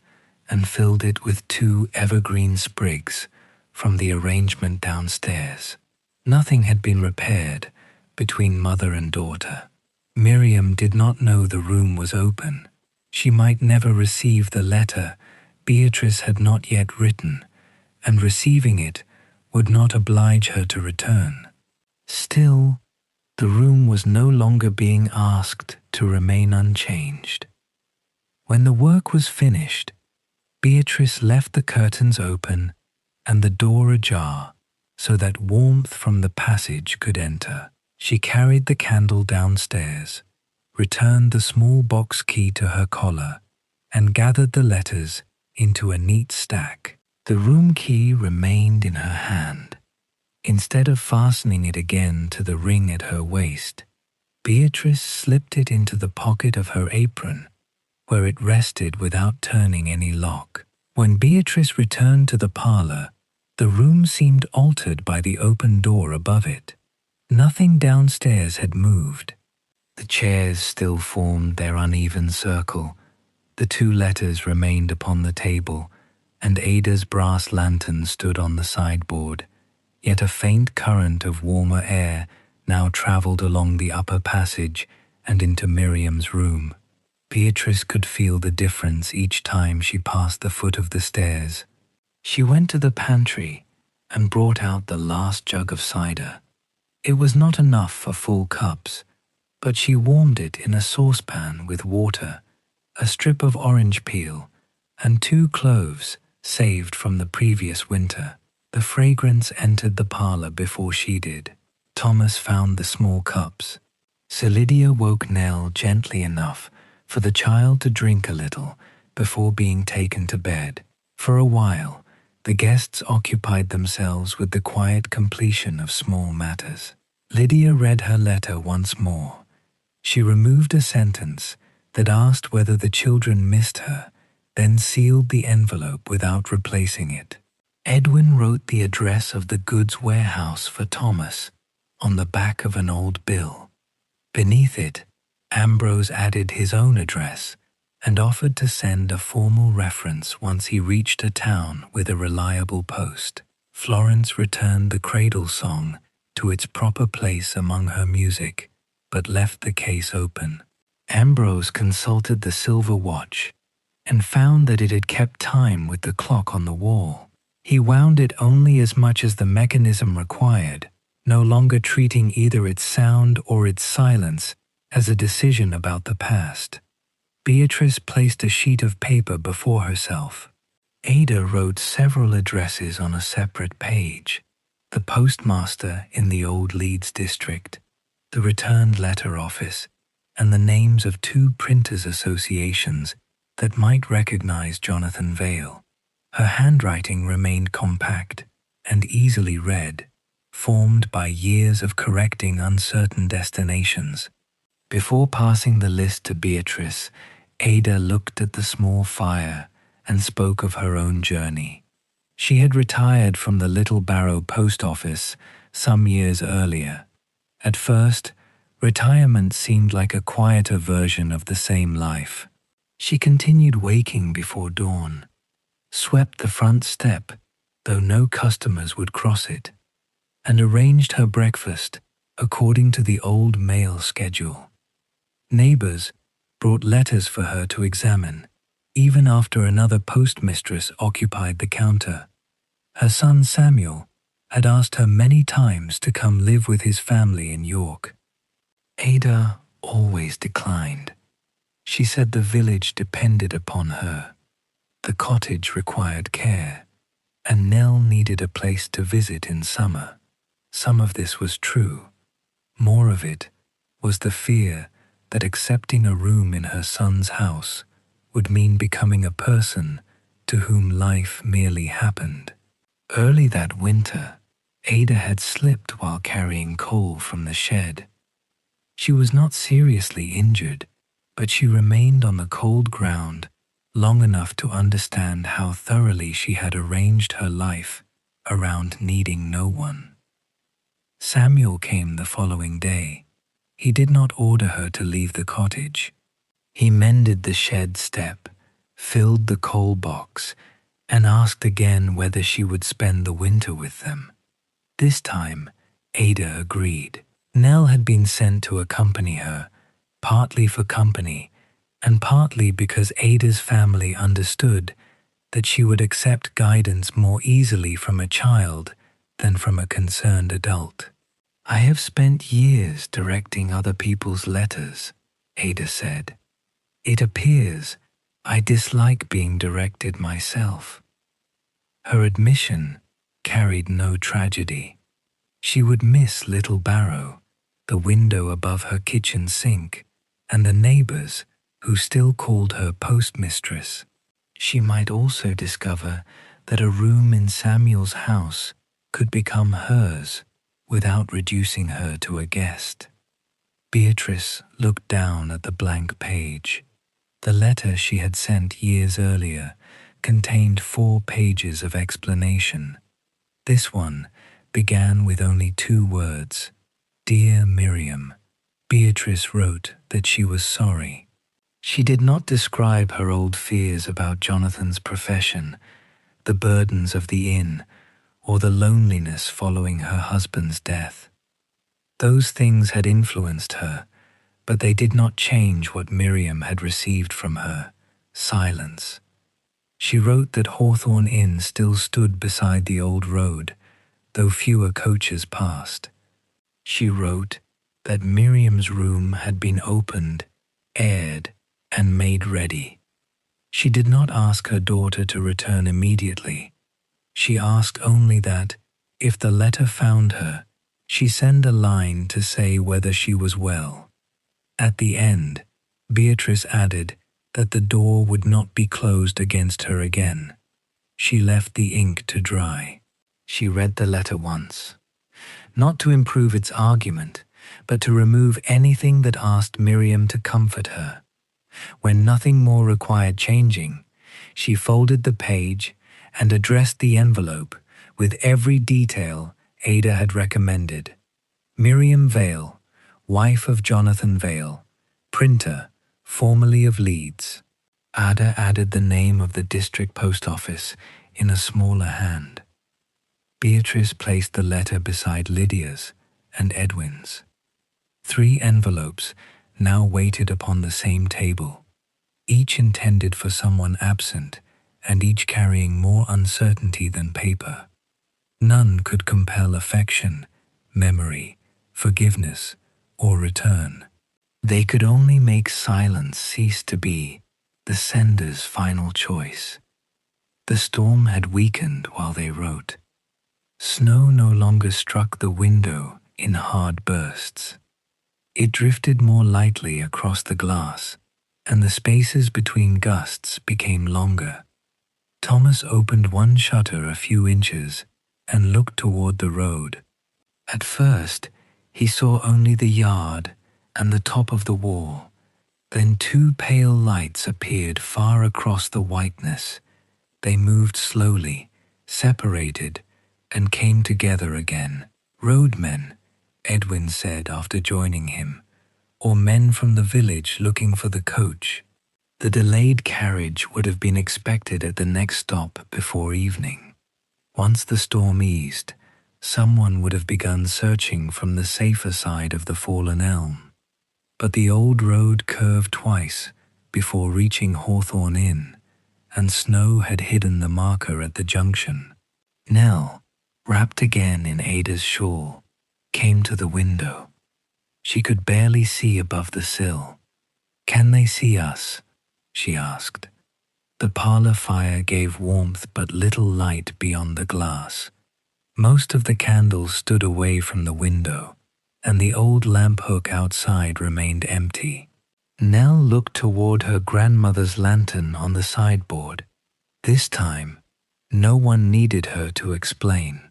Speaker 1: and filled it with 2 evergreen sprigs from the arrangement downstairs. Nothing had been repaired between mother and daughter. Miriam did not know the room was open. She might never receive the letter Beatrice had not yet written, and receiving it would not oblige her to return. Still, the room was no longer being asked to remain unchanged. When the work was finished, Beatrice left the curtains open and the door ajar so that warmth from the passage could enter. She carried the candle downstairs, returned the small box key to her collar, and gathered the letters into a neat stack. The room key remained in her hand. Instead of fastening it again to the ring at her waist, Beatrice slipped it into the pocket of her apron, where it rested without turning any lock. When Beatrice returned to the parlor, The room seemed altered by the open door above it. Nothing downstairs had moved. The chairs still formed their uneven circle. The two letters remained upon the table, and Ada's brass lantern stood on the sideboard. Yet a faint current of warmer air now travelled along the upper passage and into Miriam's room. Beatrice could feel the difference each time she passed the foot of the stairs. She went to the pantry and brought out the last jug of cider. It was not enough for full cups, but she warmed it in a saucepan with water, a strip of orange peel, and 2 cloves saved from the previous winter. The fragrance entered the parlour before she did. Thomas found the small cups. Sir Lydia woke Nell gently enough for the child to drink a little before being taken to bed. For a while, the guests occupied themselves with the quiet completion of small matters. Lydia read her letter once more. She removed a sentence that asked whether the children missed her, then sealed the envelope without replacing it. Edwin wrote the address of the goods warehouse for Thomas on the back of an old bill. Beneath it, Ambrose added his own address and offered to send a formal reference once he reached a town with a reliable post. Florence returned the cradle song to its proper place among her music, but left the case open. Ambrose consulted the silver watch and found that it had kept time with the clock on the wall. He wound it only as much as the mechanism required, no longer treating either its sound or its silence as a decision about the past. Beatrice placed a sheet of paper before herself. Ada wrote several addresses on a separate page: the postmaster in the old Leeds district, the returned letter office, and the names of 2 printers' associations that might recognize Jonathan Vale. Her handwriting remained compact and easily read, formed by years of correcting uncertain destinations. Before passing the list to Beatrice, Ada looked at the small fire and spoke of her own journey. She had retired from the Little Barrow post office some years earlier. At first, retirement seemed like a quieter version of the same life. She continued waking before dawn, swept the front step, though no customers would cross it, and arranged her breakfast according to the old mail schedule. Neighbors brought letters for her to examine, even after another postmistress occupied the counter. Her son Samuel had asked her many times to come live with his family in York. Ada always declined. She said the village depended upon her. The cottage required care, and Nell needed a place to visit in summer. Some of this was true. More of it was the fear that accepting a room in her son's house would mean becoming a person to whom life merely happened. Early that winter, Ada had slipped while carrying coal from the shed. She was not seriously injured, but she remained on the cold ground long enough to understand how thoroughly she had arranged her life around needing no one. Samuel came the following day. He did not order her to leave the cottage. He mended the shed step, filled the coal box, and asked again whether she would spend the winter with them. This time, Ada agreed. Nell had been sent to accompany her, partly for company, and partly because Ada's family understood that she would accept guidance more easily from a child than from a concerned adult. "I have spent years directing other people's letters," Ada said. "It appears I dislike being directed myself." Her admission carried no tragedy. She would miss Little Barrow, the window above her kitchen sink, and the neighbors who still called her postmistress. She might also discover that a room in Samuel's house could become hers without reducing her to a guest. Beatrice looked down at the blank page. The letter she had sent years earlier contained 4 pages of explanation. This one began with only 2 words. Dear Miriam. Beatrice wrote that she was sorry. She did not describe her old fears about Jonathan's profession, the burdens of the inn, or the loneliness following her husband's death. Those things had influenced her, but they did not change what Miriam had received from her: silence. She wrote that Hawthorn Inn still stood beside the old road, though fewer coaches passed. She wrote that Miriam's room had been opened, aired, and made ready. She did not ask her daughter to return immediately. She asked only that, if the letter found her, she send a line to say whether she was well. At the end, Beatrice added that the door would not be closed against her again. She left the ink to dry. She read the letter once, not to improve its argument, but to remove anything that asked Miriam to comfort her. When nothing more required changing, she folded the page and addressed the envelope with every detail Ada had recommended. Miriam Vale, wife of Jonathan Vale, printer, formerly of Leeds. Ada added the name of the district post office in a smaller hand. Beatrice placed the letter beside Lydia's and Edwin's. 3 envelopes now waited upon the same table, each intended for someone absent and each carrying more uncertainty than paper. None could compel affection, memory, forgiveness, or return. They could only make silence cease to be the sender's final choice. The storm had weakened while they wrote. Snow no longer struck the window in hard bursts. It drifted more lightly across the glass, and the spaces between gusts became longer. Thomas opened one shutter a few inches and looked toward the road. At first, he saw only the yard and the top of the wall. Then 2 pale lights appeared far across the whiteness. They moved slowly, separated, and came together again. Roadmen, Edwin said after joining him, or men from the village looking for the coach. The delayed carriage would have been expected at the next stop before evening. Once the storm eased, someone would have begun searching from the safer side of the fallen elm. But the old road curved twice before reaching Hawthorn Inn, and snow had hidden the marker at the junction. Nell, wrapped again in Ada's shawl, came to the window. She could barely see above the sill. "Can they see us?" she asked. The parlor fire gave warmth but little light beyond the glass. Most of the candles stood away from the window, and the old lamp hook outside remained empty. Nell looked toward her grandmother's lantern on the sideboard. This time, no one needed her to explain.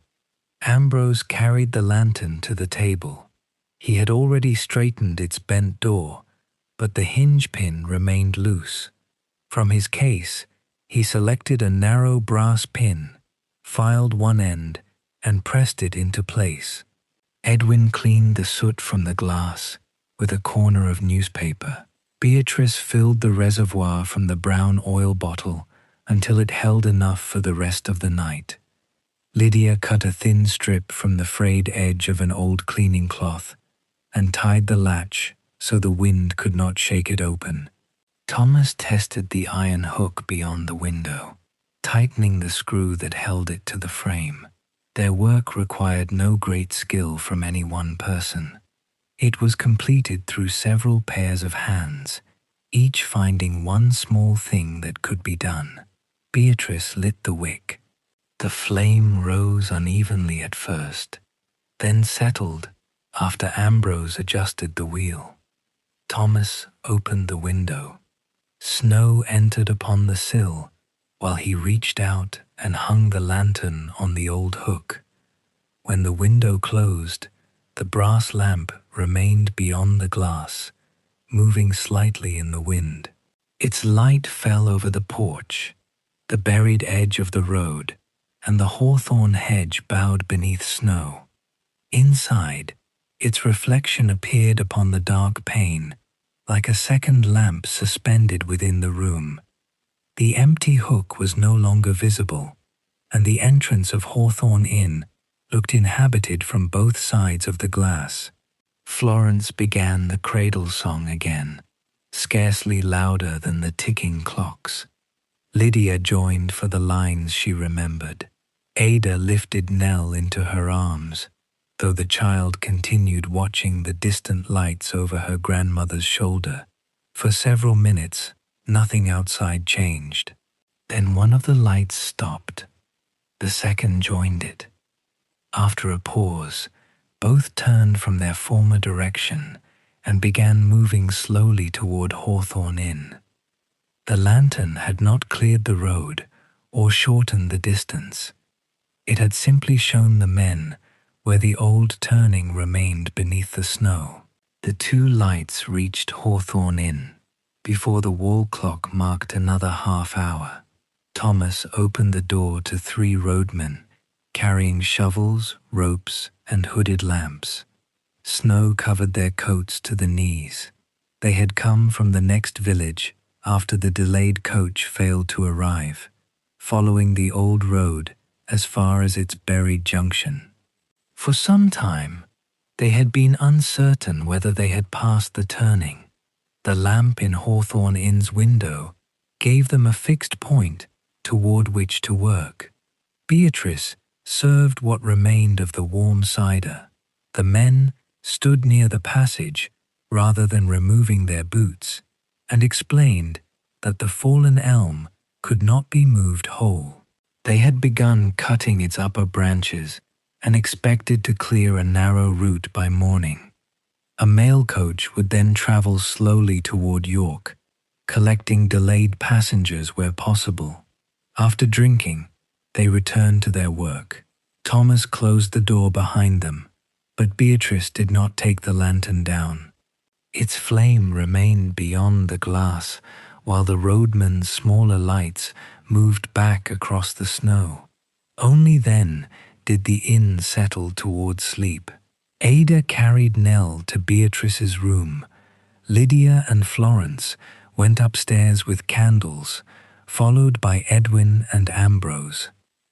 Speaker 1: Ambrose carried the lantern to the table. He had already straightened its bent door, but the hinge pin remained loose. From his case, he selected a narrow brass pin, filed one end, and pressed it into place. Edwin cleaned the soot from the glass with a corner of newspaper. Beatrice filled the reservoir from the brown oil bottle until it held enough for the rest of the night. Lydia cut a thin strip from the frayed edge of an old cleaning cloth and tied the latch so the wind could not shake it open. Thomas tested the iron hook beyond the window, tightening the screw that held it to the frame. Their work required no great skill from any one person. It was completed through several pairs of hands, each finding one small thing that could be done. Beatrice lit the wick. The flame rose unevenly at first, then settled after Ambrose adjusted the wheel. Thomas opened the window. Snow entered upon the sill while he reached out and hung the lantern on the old hook. When the window closed, the brass lamp remained beyond the glass, moving slightly in the wind. Its light fell over the porch, the buried edge of the road, and the hawthorn hedge bowed beneath snow. Inside, its reflection appeared upon the dark pane, like a second lamp suspended within the room. The empty hook was no longer visible, and the entrance of Hawthorn Inn looked inhabited from both sides of the glass. Florence began the cradle song again, scarcely louder than the ticking clocks. Lydia joined for the lines she remembered. Ada lifted Nell into her arms, though the child continued watching the distant lights over her grandmother's shoulder. For several minutes, nothing outside changed. Then one of the lights stopped. The second joined it. After a pause, both turned from their former direction and began moving slowly toward Hawthorn Inn. The lantern had not cleared the road or shortened the distance. It had simply shown the men where the old turning remained beneath the snow. The two lights reached Hawthorn Inn before the wall clock marked another half hour. Thomas opened the door to 3 roadmen carrying shovels, ropes, and hooded lamps. Snow covered their coats to the knees. They had come from the next village after the delayed coach failed to arrive, following the old road as far as its buried junction. For some time, they had been uncertain whether they had passed the turning. The lamp in Hawthorn Inn's window gave them a fixed point toward which to work. Beatrice served what remained of the warm cider. The men stood near the passage rather than removing their boots, and explained that the fallen elm could not be moved whole. They had begun cutting its upper branches and expected to clear a narrow route by morning. A mail coach would then travel slowly toward York, collecting delayed passengers where possible. After drinking, they returned to their work. Thomas closed the door behind them, but Beatrice did not take the lantern down. Its flame remained beyond the glass, while the roadmen's smaller lights moved back across the snow. Only then did the inn settle toward sleep. Ada carried Nell to Beatrice's room. Lydia and Florence went upstairs with candles, followed by Edwin and Ambrose.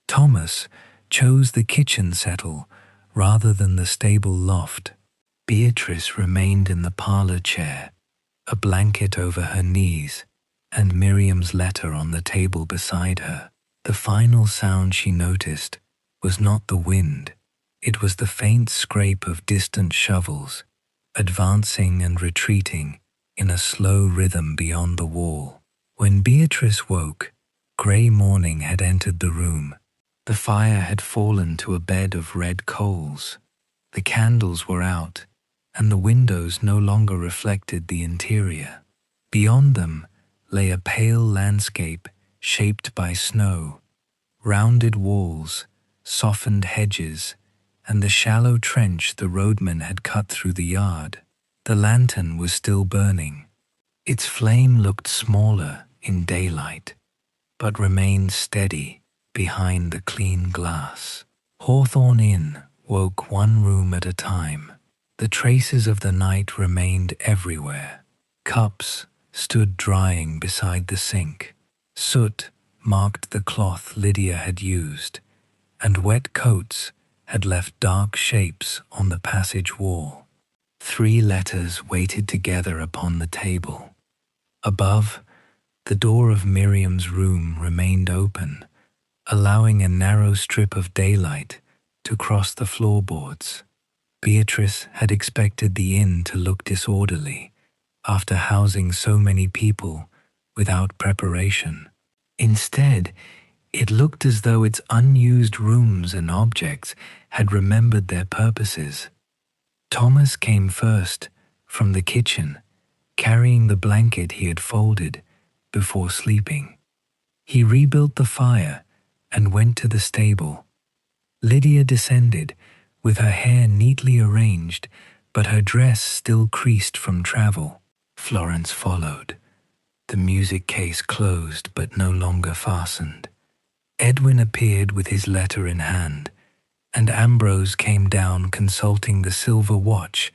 Speaker 1: Thomas chose the kitchen settle rather than the stable loft. Beatrice remained in the parlor chair, a blanket over her knees, and Miriam's letter on the table beside her. The final sound she noticed was not the wind. It was the faint scrape of distant shovels, advancing and retreating in a slow rhythm beyond the wall. When Beatrice woke, grey morning had entered the room. The fire had fallen to a bed of red coals. The candles were out, and the windows no longer reflected the interior. Beyond them lay a pale landscape shaped by snow, rounded walls, softened hedges, and the shallow trench the roadmen had cut through the yard. The lantern was still burning. Its flame looked smaller in daylight, but remained steady behind the clean glass. Hawthorn Inn woke one room at a time. The traces of the night remained everywhere. Cups stood drying beside the sink. Soot marked the cloth Lydia had used, and wet coats had left dark shapes on the passage wall. 3 letters waited together upon the table. Above, the door of Miriam's room remained open, allowing a narrow strip of daylight to cross the floorboards. Beatrice had expected the inn to look disorderly after housing so many people without preparation. Instead, it looked as though its unused rooms and objects had remembered their purposes. Thomas came first from the kitchen, carrying the blanket he had folded before sleeping. He rebuilt the fire and went to the stable. Lydia descended, with her hair neatly arranged, but her dress still creased from travel. Florence followed, the music case closed but no longer fastened. Edwin appeared with his letter in hand, and Ambrose came down consulting the silver watch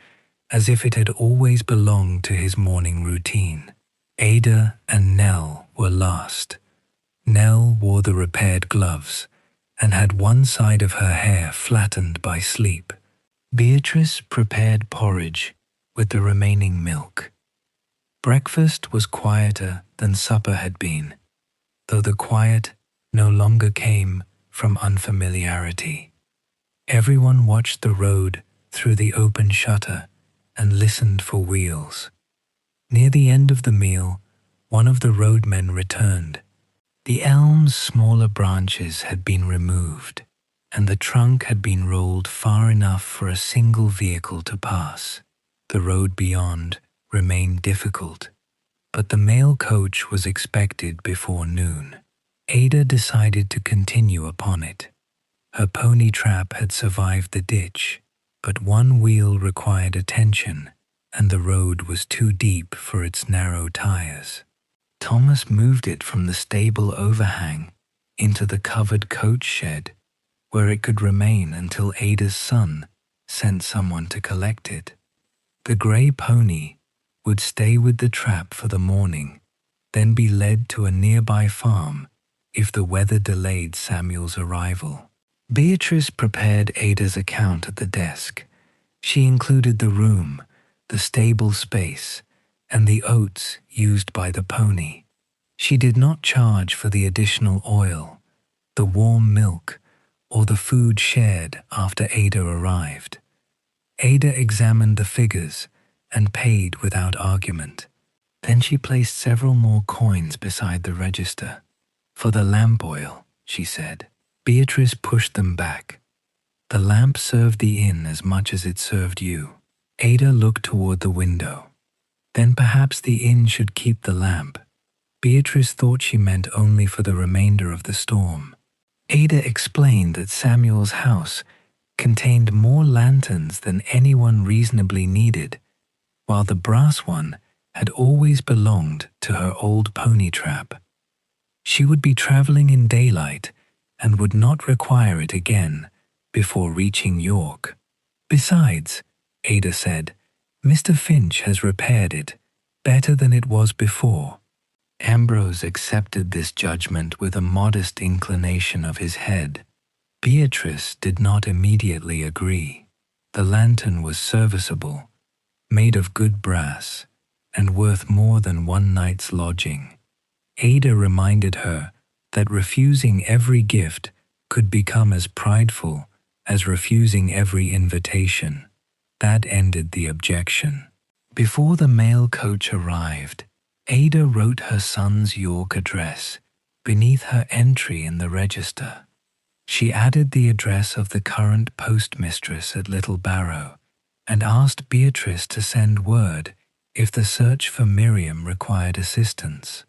Speaker 1: as if it had always belonged to his morning routine. Ada and Nell were last. Nell wore the repaired gloves and had one side of her hair flattened by sleep. Beatrice prepared porridge with the remaining milk. Breakfast was quieter than supper had been, though the quiet no longer came from unfamiliarity. Everyone watched the road through the open shutter and listened for wheels. Near the end of the meal, one of the roadmen returned. The elm's smaller branches had been removed, and the trunk had been rolled far enough for a single vehicle to pass. The road beyond remained difficult, but the mail coach was expected before noon. Ada decided to continue upon it. Her pony trap had survived the ditch, but one wheel required attention, and the road was too deep for its narrow tires. Thomas moved it from the stable overhang into the covered coach shed, where it could remain until Ada's son sent someone to collect it. The grey pony would stay with the trap for the morning, then be led to a nearby farm if the weather delayed Samuel's arrival. Beatrice prepared Ada's account at the desk. She included the room, the stable space, and the oats used by the pony. She did not charge for the additional oil, the warm milk, or the food shared after Ada arrived. Ada examined the figures and paid without argument. Then she placed several more coins beside the register. "For the lamp oil," she said. Beatrice pushed them back. "The lamp served the inn as much as it served you." Ada looked toward the window. "Then perhaps the inn should keep the lamp." Beatrice thought she meant only for the remainder of the storm. Ada explained that Samuel's house contained more lanterns than anyone reasonably needed, while the brass one had always belonged to her old pony trap. She would be traveling in daylight and would not require it again before reaching York. "Besides," Ada said, "Mr. Finch has repaired it better than it was before." Ambrose accepted this judgment with a modest inclination of his head. Beatrice did not immediately agree. The lantern was serviceable, made of good brass, and worth more than one night's lodging. Ada reminded her that refusing every gift could become as prideful as refusing every invitation. That ended the objection. Before the mail coach arrived, Ada wrote her son's York address beneath her entry in the register. She added the address of the current postmistress at Little Barrow and asked Beatrice to send word if the search for Miriam required assistance.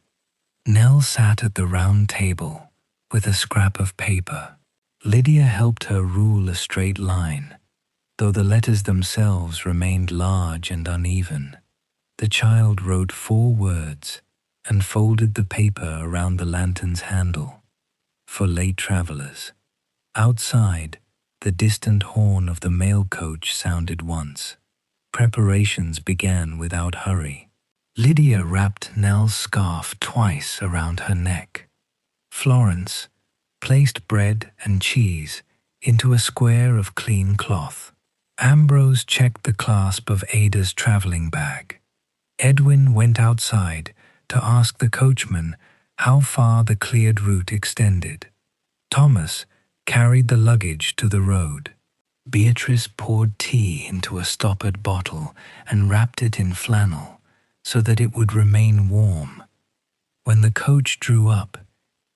Speaker 1: Nell sat at the round table with a scrap of paper. Lydia helped her rule a straight line, though the letters themselves remained large and uneven. The child wrote 4 words and folded the paper around the lantern's handle. "For late travelers." Outside, the distant horn of the mail coach sounded once. Preparations began without hurry. Lydia wrapped Nell's scarf twice around her neck. Florence placed bread and cheese into a square of clean cloth. Ambrose checked the clasp of Ada's traveling bag. Edwin went outside to ask the coachman how far the cleared route extended. Thomas carried the luggage to the road. Beatrice poured tea into a stoppered bottle and wrapped it in flannel so that it would remain warm. When the coach drew up,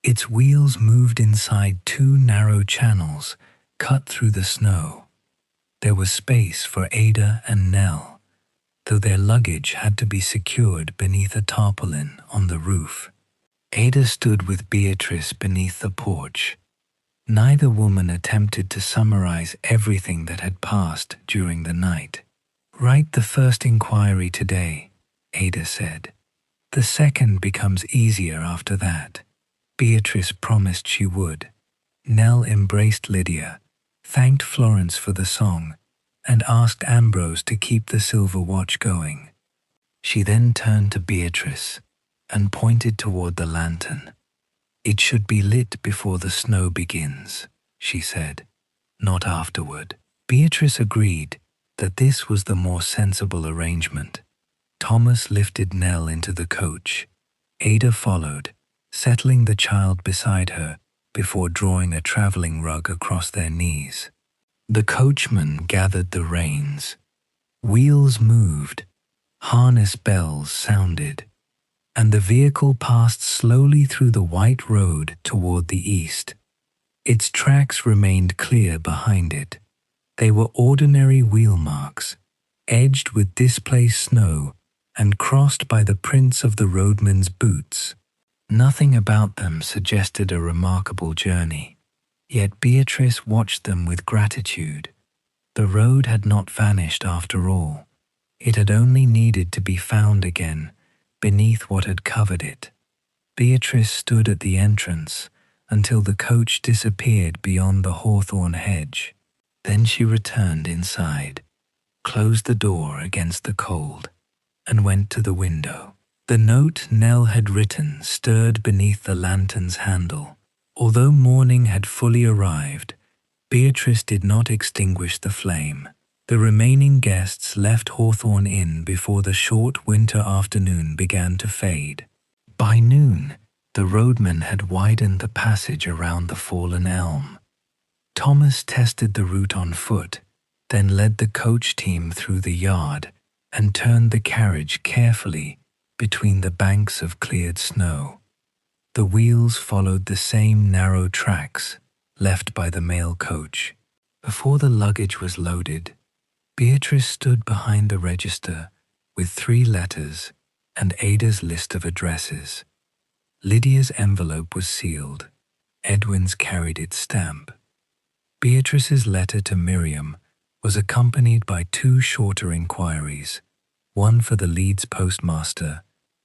Speaker 1: its wheels moved inside 2 narrow channels cut through the snow. There was space for Ada and Nell, though their luggage had to be secured beneath a tarpaulin on the roof. Ada stood with Beatrice beneath the porch. Neither woman attempted to summarize everything that had passed during the night. "Write the first inquiry today," Ada said. "The second becomes easier after that." Beatrice promised she would. Nell embraced Lydia, thanked Florence for the song, and asked Ambrose to keep the silver watch going. She then turned to Beatrice and pointed toward the lantern. "It should be lit before the snow begins," she said, "not afterward." Beatrice agreed that this was the more sensible arrangement. Thomas lifted Nell into the coach. Ada followed, settling the child beside her before drawing a traveling rug across their knees. The coachman gathered the reins. Wheels moved, harness bells sounded, and the vehicle passed slowly through the white road toward the east. Its tracks remained clear behind it. They were ordinary wheel marks, edged with displaced snow and crossed by the prints of the roadman's boots. Nothing about them suggested a remarkable journey, yet Beatrice watched them with gratitude. The road had not vanished after all. It had only needed to be found again beneath what had covered it. Beatrice stood at the entrance until the coach disappeared beyond the hawthorn hedge. Then she returned inside, closed the door against the cold, and went to the window. The note Nell had written stirred beneath the lantern's handle. Although morning had fully arrived, Beatrice did not extinguish the flame. The remaining guests left Hawthorn Inn before the short winter afternoon began to fade. By noon, the roadman had widened the passage around the fallen elm. Thomas tested the route on foot, then led the coach team through the yard and turned the carriage carefully between the banks of cleared snow. The wheels followed the same narrow tracks left by the mail coach. Before the luggage was loaded, Beatrice stood behind the register with 3 letters and Ada's list of addresses. Lydia's envelope was sealed. Edwin's carried its stamp. Beatrice's letter to Miriam was accompanied by 2 shorter inquiries, one for the Leeds postmaster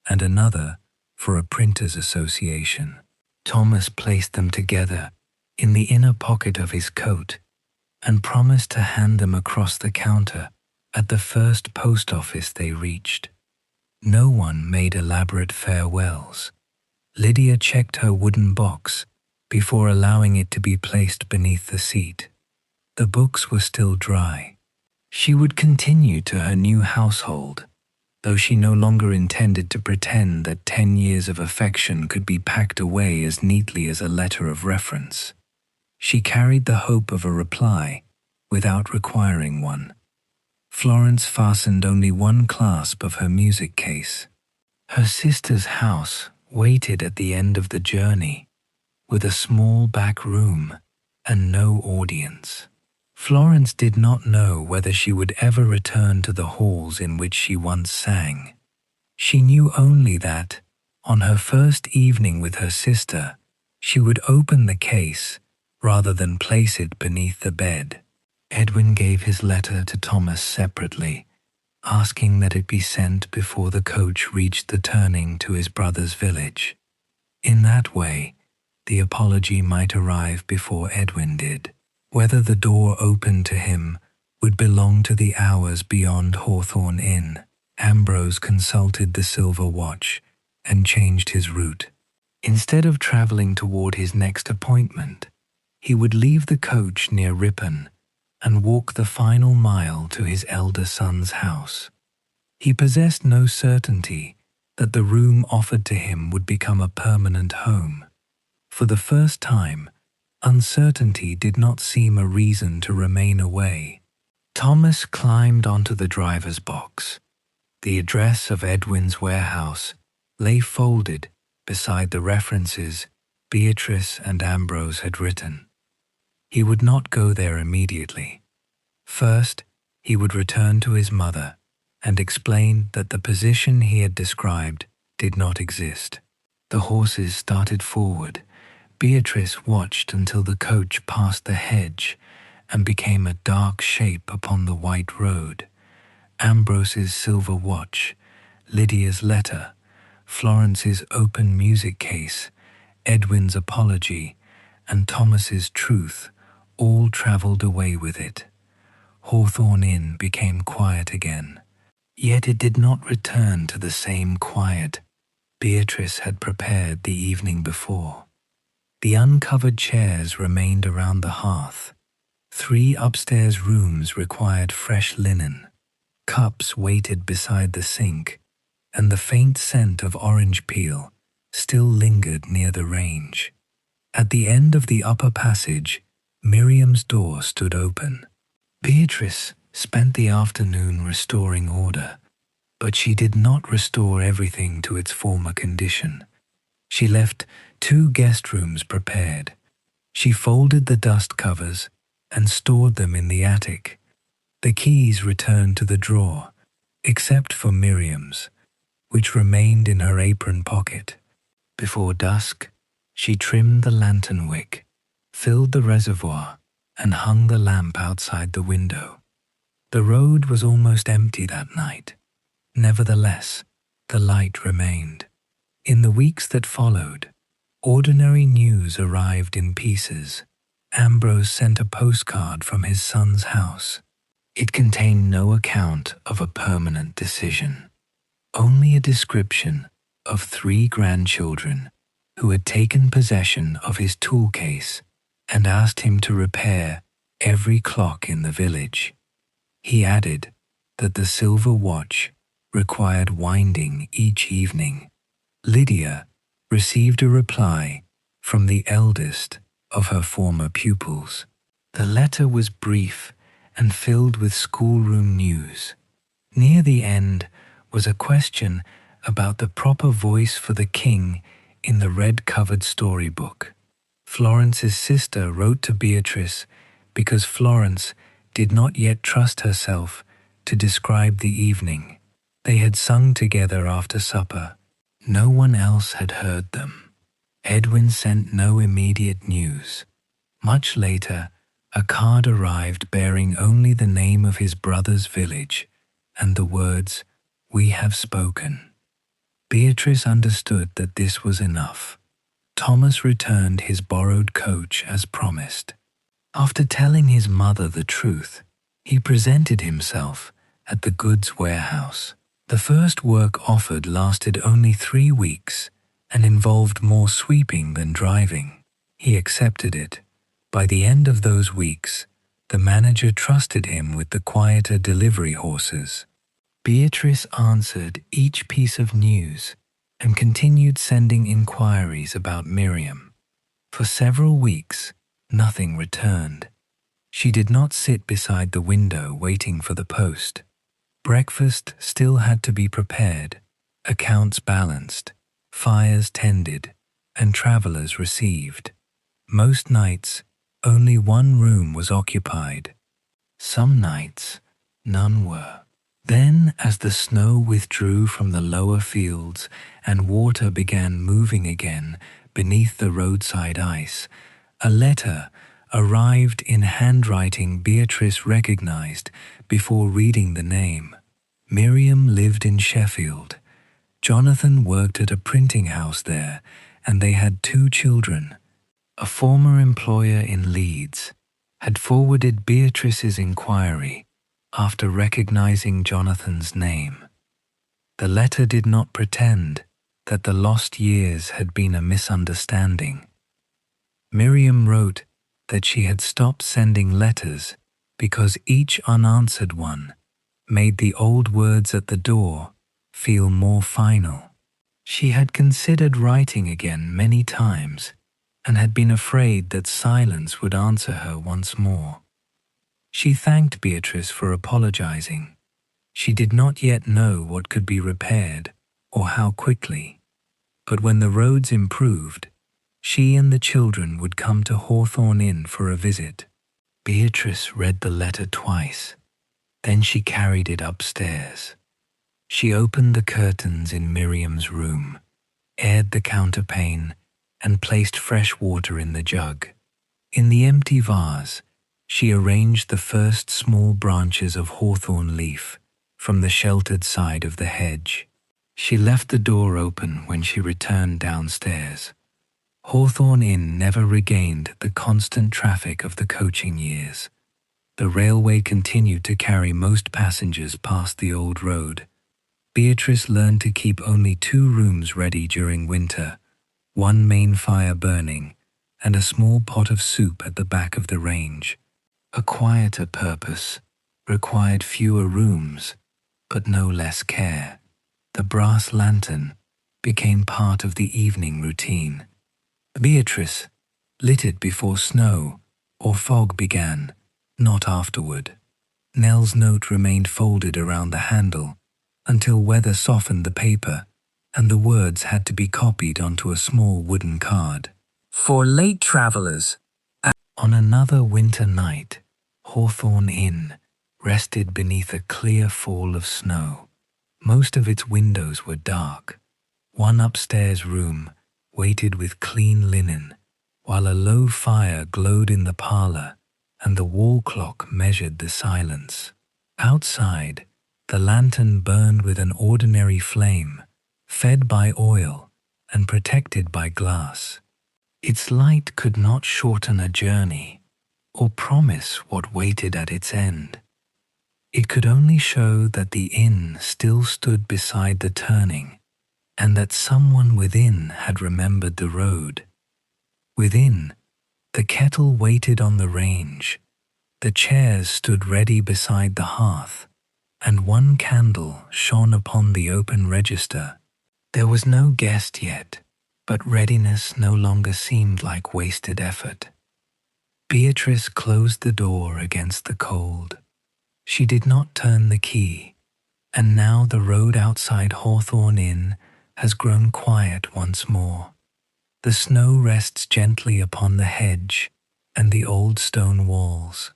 Speaker 1: and another for a printers' association. Thomas placed them together in the inner pocket of his coat and promised to hand them across the counter at the first post office they reached. No one made elaborate farewells. Lydia checked her wooden box before allowing it to be placed beneath the seat. The books were still dry. She would continue to her new household, though she no longer intended to pretend that 10 years of affection could be packed away as neatly as a letter of reference. She carried the hope of a reply without requiring one. Florence fastened only one clasp of her music case. Her sister's house waited at the end of the journey, with a small back room and no audience. Florence did not know whether she would ever return to the halls in which she once sang. She knew only that, on her first evening with her sister, she would open the case rather than place it beneath the bed. Edwin gave his letter to Thomas separately, asking that it be sent before the coach reached the turning to his brother's village. In that way, the apology might arrive before Edwin did. Whether the door opened to him would belong to the hours beyond Hawthorn Inn. Ambrose consulted the silver watch and changed his route. Instead of traveling toward his next appointment, he would leave the coach near Ripon and walk the final mile to his elder son's house. He possessed no certainty that the room offered to him would become a permanent home. For the first time, uncertainty did not seem a reason to remain away. Thomas climbed onto the driver's box. The address of Edwin's warehouse lay folded beside the references Beatrice and Ambrose had written. He would not go there immediately. First, he would return to his mother and explain that the position he had described did not exist. The horses started forward. Beatrice watched until the coach passed the hedge and became a dark shape upon the white road. Ambrose's silver watch, Lydia's letter, Florence's open music case, Edwin's apology, and Thomas's truth all travelled away with it. Hawthorn Inn became quiet again. Yet it did not return to the same quiet Beatrice had prepared the evening before. The uncovered chairs remained around the hearth. 3 upstairs rooms required fresh linen. Cups waited beside the sink, and the faint scent of orange peel still lingered near the range. At the end of the upper passage, Miriam's door stood open. Beatrice spent the afternoon restoring order, but she did not restore everything to its former condition. She left 2 guest rooms prepared. She folded the dust covers and stored them in the attic. The keys returned to the drawer, except for Miriam's, which remained in her apron pocket. Before dusk, she trimmed the lantern wick, filled the reservoir, and hung the lamp outside the window. The road was almost empty that night. Nevertheless, the light remained. In the weeks that followed, ordinary news arrived in pieces. Ambrose sent a postcard from his son's house. It contained no account of a permanent decision, only a description of 3 grandchildren who had taken possession of his tool case and asked him to repair every clock in the village. He added that the silver watch required winding each evening. Lydia received a reply from the eldest of her former pupils. The letter was brief and filled with schoolroom news. Near the end was a question about the proper voice for the king in the red-covered storybook. Florence's sister wrote to Beatrice because Florence did not yet trust herself to describe the evening. They had sung together after supper. No one else had heard them. Edwin sent no immediate news. Much later, a card arrived bearing only the name of his brother's village and the words, "We have spoken." Beatrice understood that this was enough. Thomas returned his borrowed coach as promised. After telling his mother the truth, he presented himself at the goods warehouse. The first work offered lasted only 3 weeks and involved more sweeping than driving. He accepted it. By the end of those weeks, the manager trusted him with the quieter delivery horses. Beatrice answered each piece of news and continued sending inquiries about Miriam. For several weeks, nothing returned. She did not sit beside the window waiting for the post. Breakfast still had to be prepared, accounts balanced, fires tended, and travelers received. Most nights, only 1 room was occupied. Some nights, none were. Then, as the snow withdrew from the lower fields and water began moving again beneath the roadside ice, a letter arrived in handwriting Beatrice recognized before reading the name. Miriam lived in Sheffield. Jonathan worked at a printing house there, and they had 2 children. A former employer in Leeds had forwarded Beatrice's inquiry after recognizing Jonathan's name. The letter did not pretend that the lost years had been a misunderstanding. Miriam wrote that she had stopped sending letters because each unanswered one made the old words at the door feel more final. She had considered writing again many times and had been afraid that silence would answer her once more. She thanked Beatrice for apologizing. She did not yet know what could be repaired or how quickly, but when the roads improved, she and the children would come to Hawthorn Inn for a visit. Beatrice read the letter twice. Then she carried it upstairs. She opened the curtains in Miriam's room, aired the counterpane, and placed fresh water in the jug. In the empty vase, she arranged the first small branches of hawthorn leaf from the sheltered side of the hedge. She left the door open when she returned downstairs. Hawthorn Inn never regained the constant traffic of the coaching years. The railway continued to carry most passengers past the old road. Beatrice learned to keep only 2 rooms ready during winter, one main fire burning, and a small pot of soup at the back of the range. A quieter purpose required fewer rooms, but no less care. The brass lantern became part of the evening routine. Beatrice lit it before snow or fog began, not afterward. Nell's note remained folded around the handle until weather softened the paper and the words had to be copied onto a small wooden card. For late travelers. On another winter night, Hawthorn Inn rested beneath a clear fall of snow. Most of its windows were dark. One upstairs room waited with clean linen, while a low fire glowed in the parlor and the wall clock measured the silence. Outside, the lantern burned with an ordinary flame, fed by oil and protected by glass. Its light could not shorten a journey or promise what waited at its end. It could only show that the inn still stood beside the turning and that someone within had remembered the road. Within, the kettle waited on the range, the chairs stood ready beside the hearth, and one candle shone upon the open register. There was no guest yet, but readiness no longer seemed like wasted effort. Beatrice closed the door against the cold. She did not turn the key, and now the road outside Hawthorn Inn has grown quiet once more. The snow rests gently upon the hedge and the old stone walls.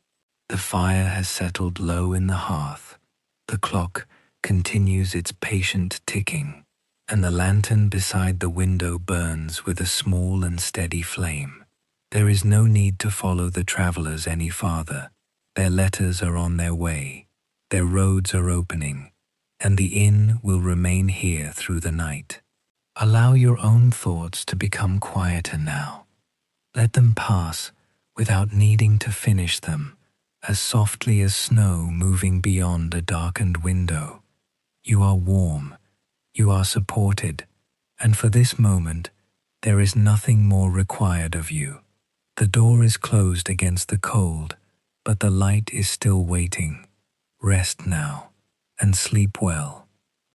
Speaker 1: The fire has settled low in the hearth. The clock continues its patient ticking, and the lantern beside the window burns with a small and steady flame. There is no need to follow the travelers any farther. Their letters are on their way. Their roads are opening, and the inn will remain here through the night. Allow your own thoughts to become quieter now. Let them pass without needing to finish them, as softly as snow moving beyond a darkened window. You are warm, you are supported, and for this moment, there is nothing more required of you. The door is closed against the cold, but the light is still waiting. Rest now, and sleep well.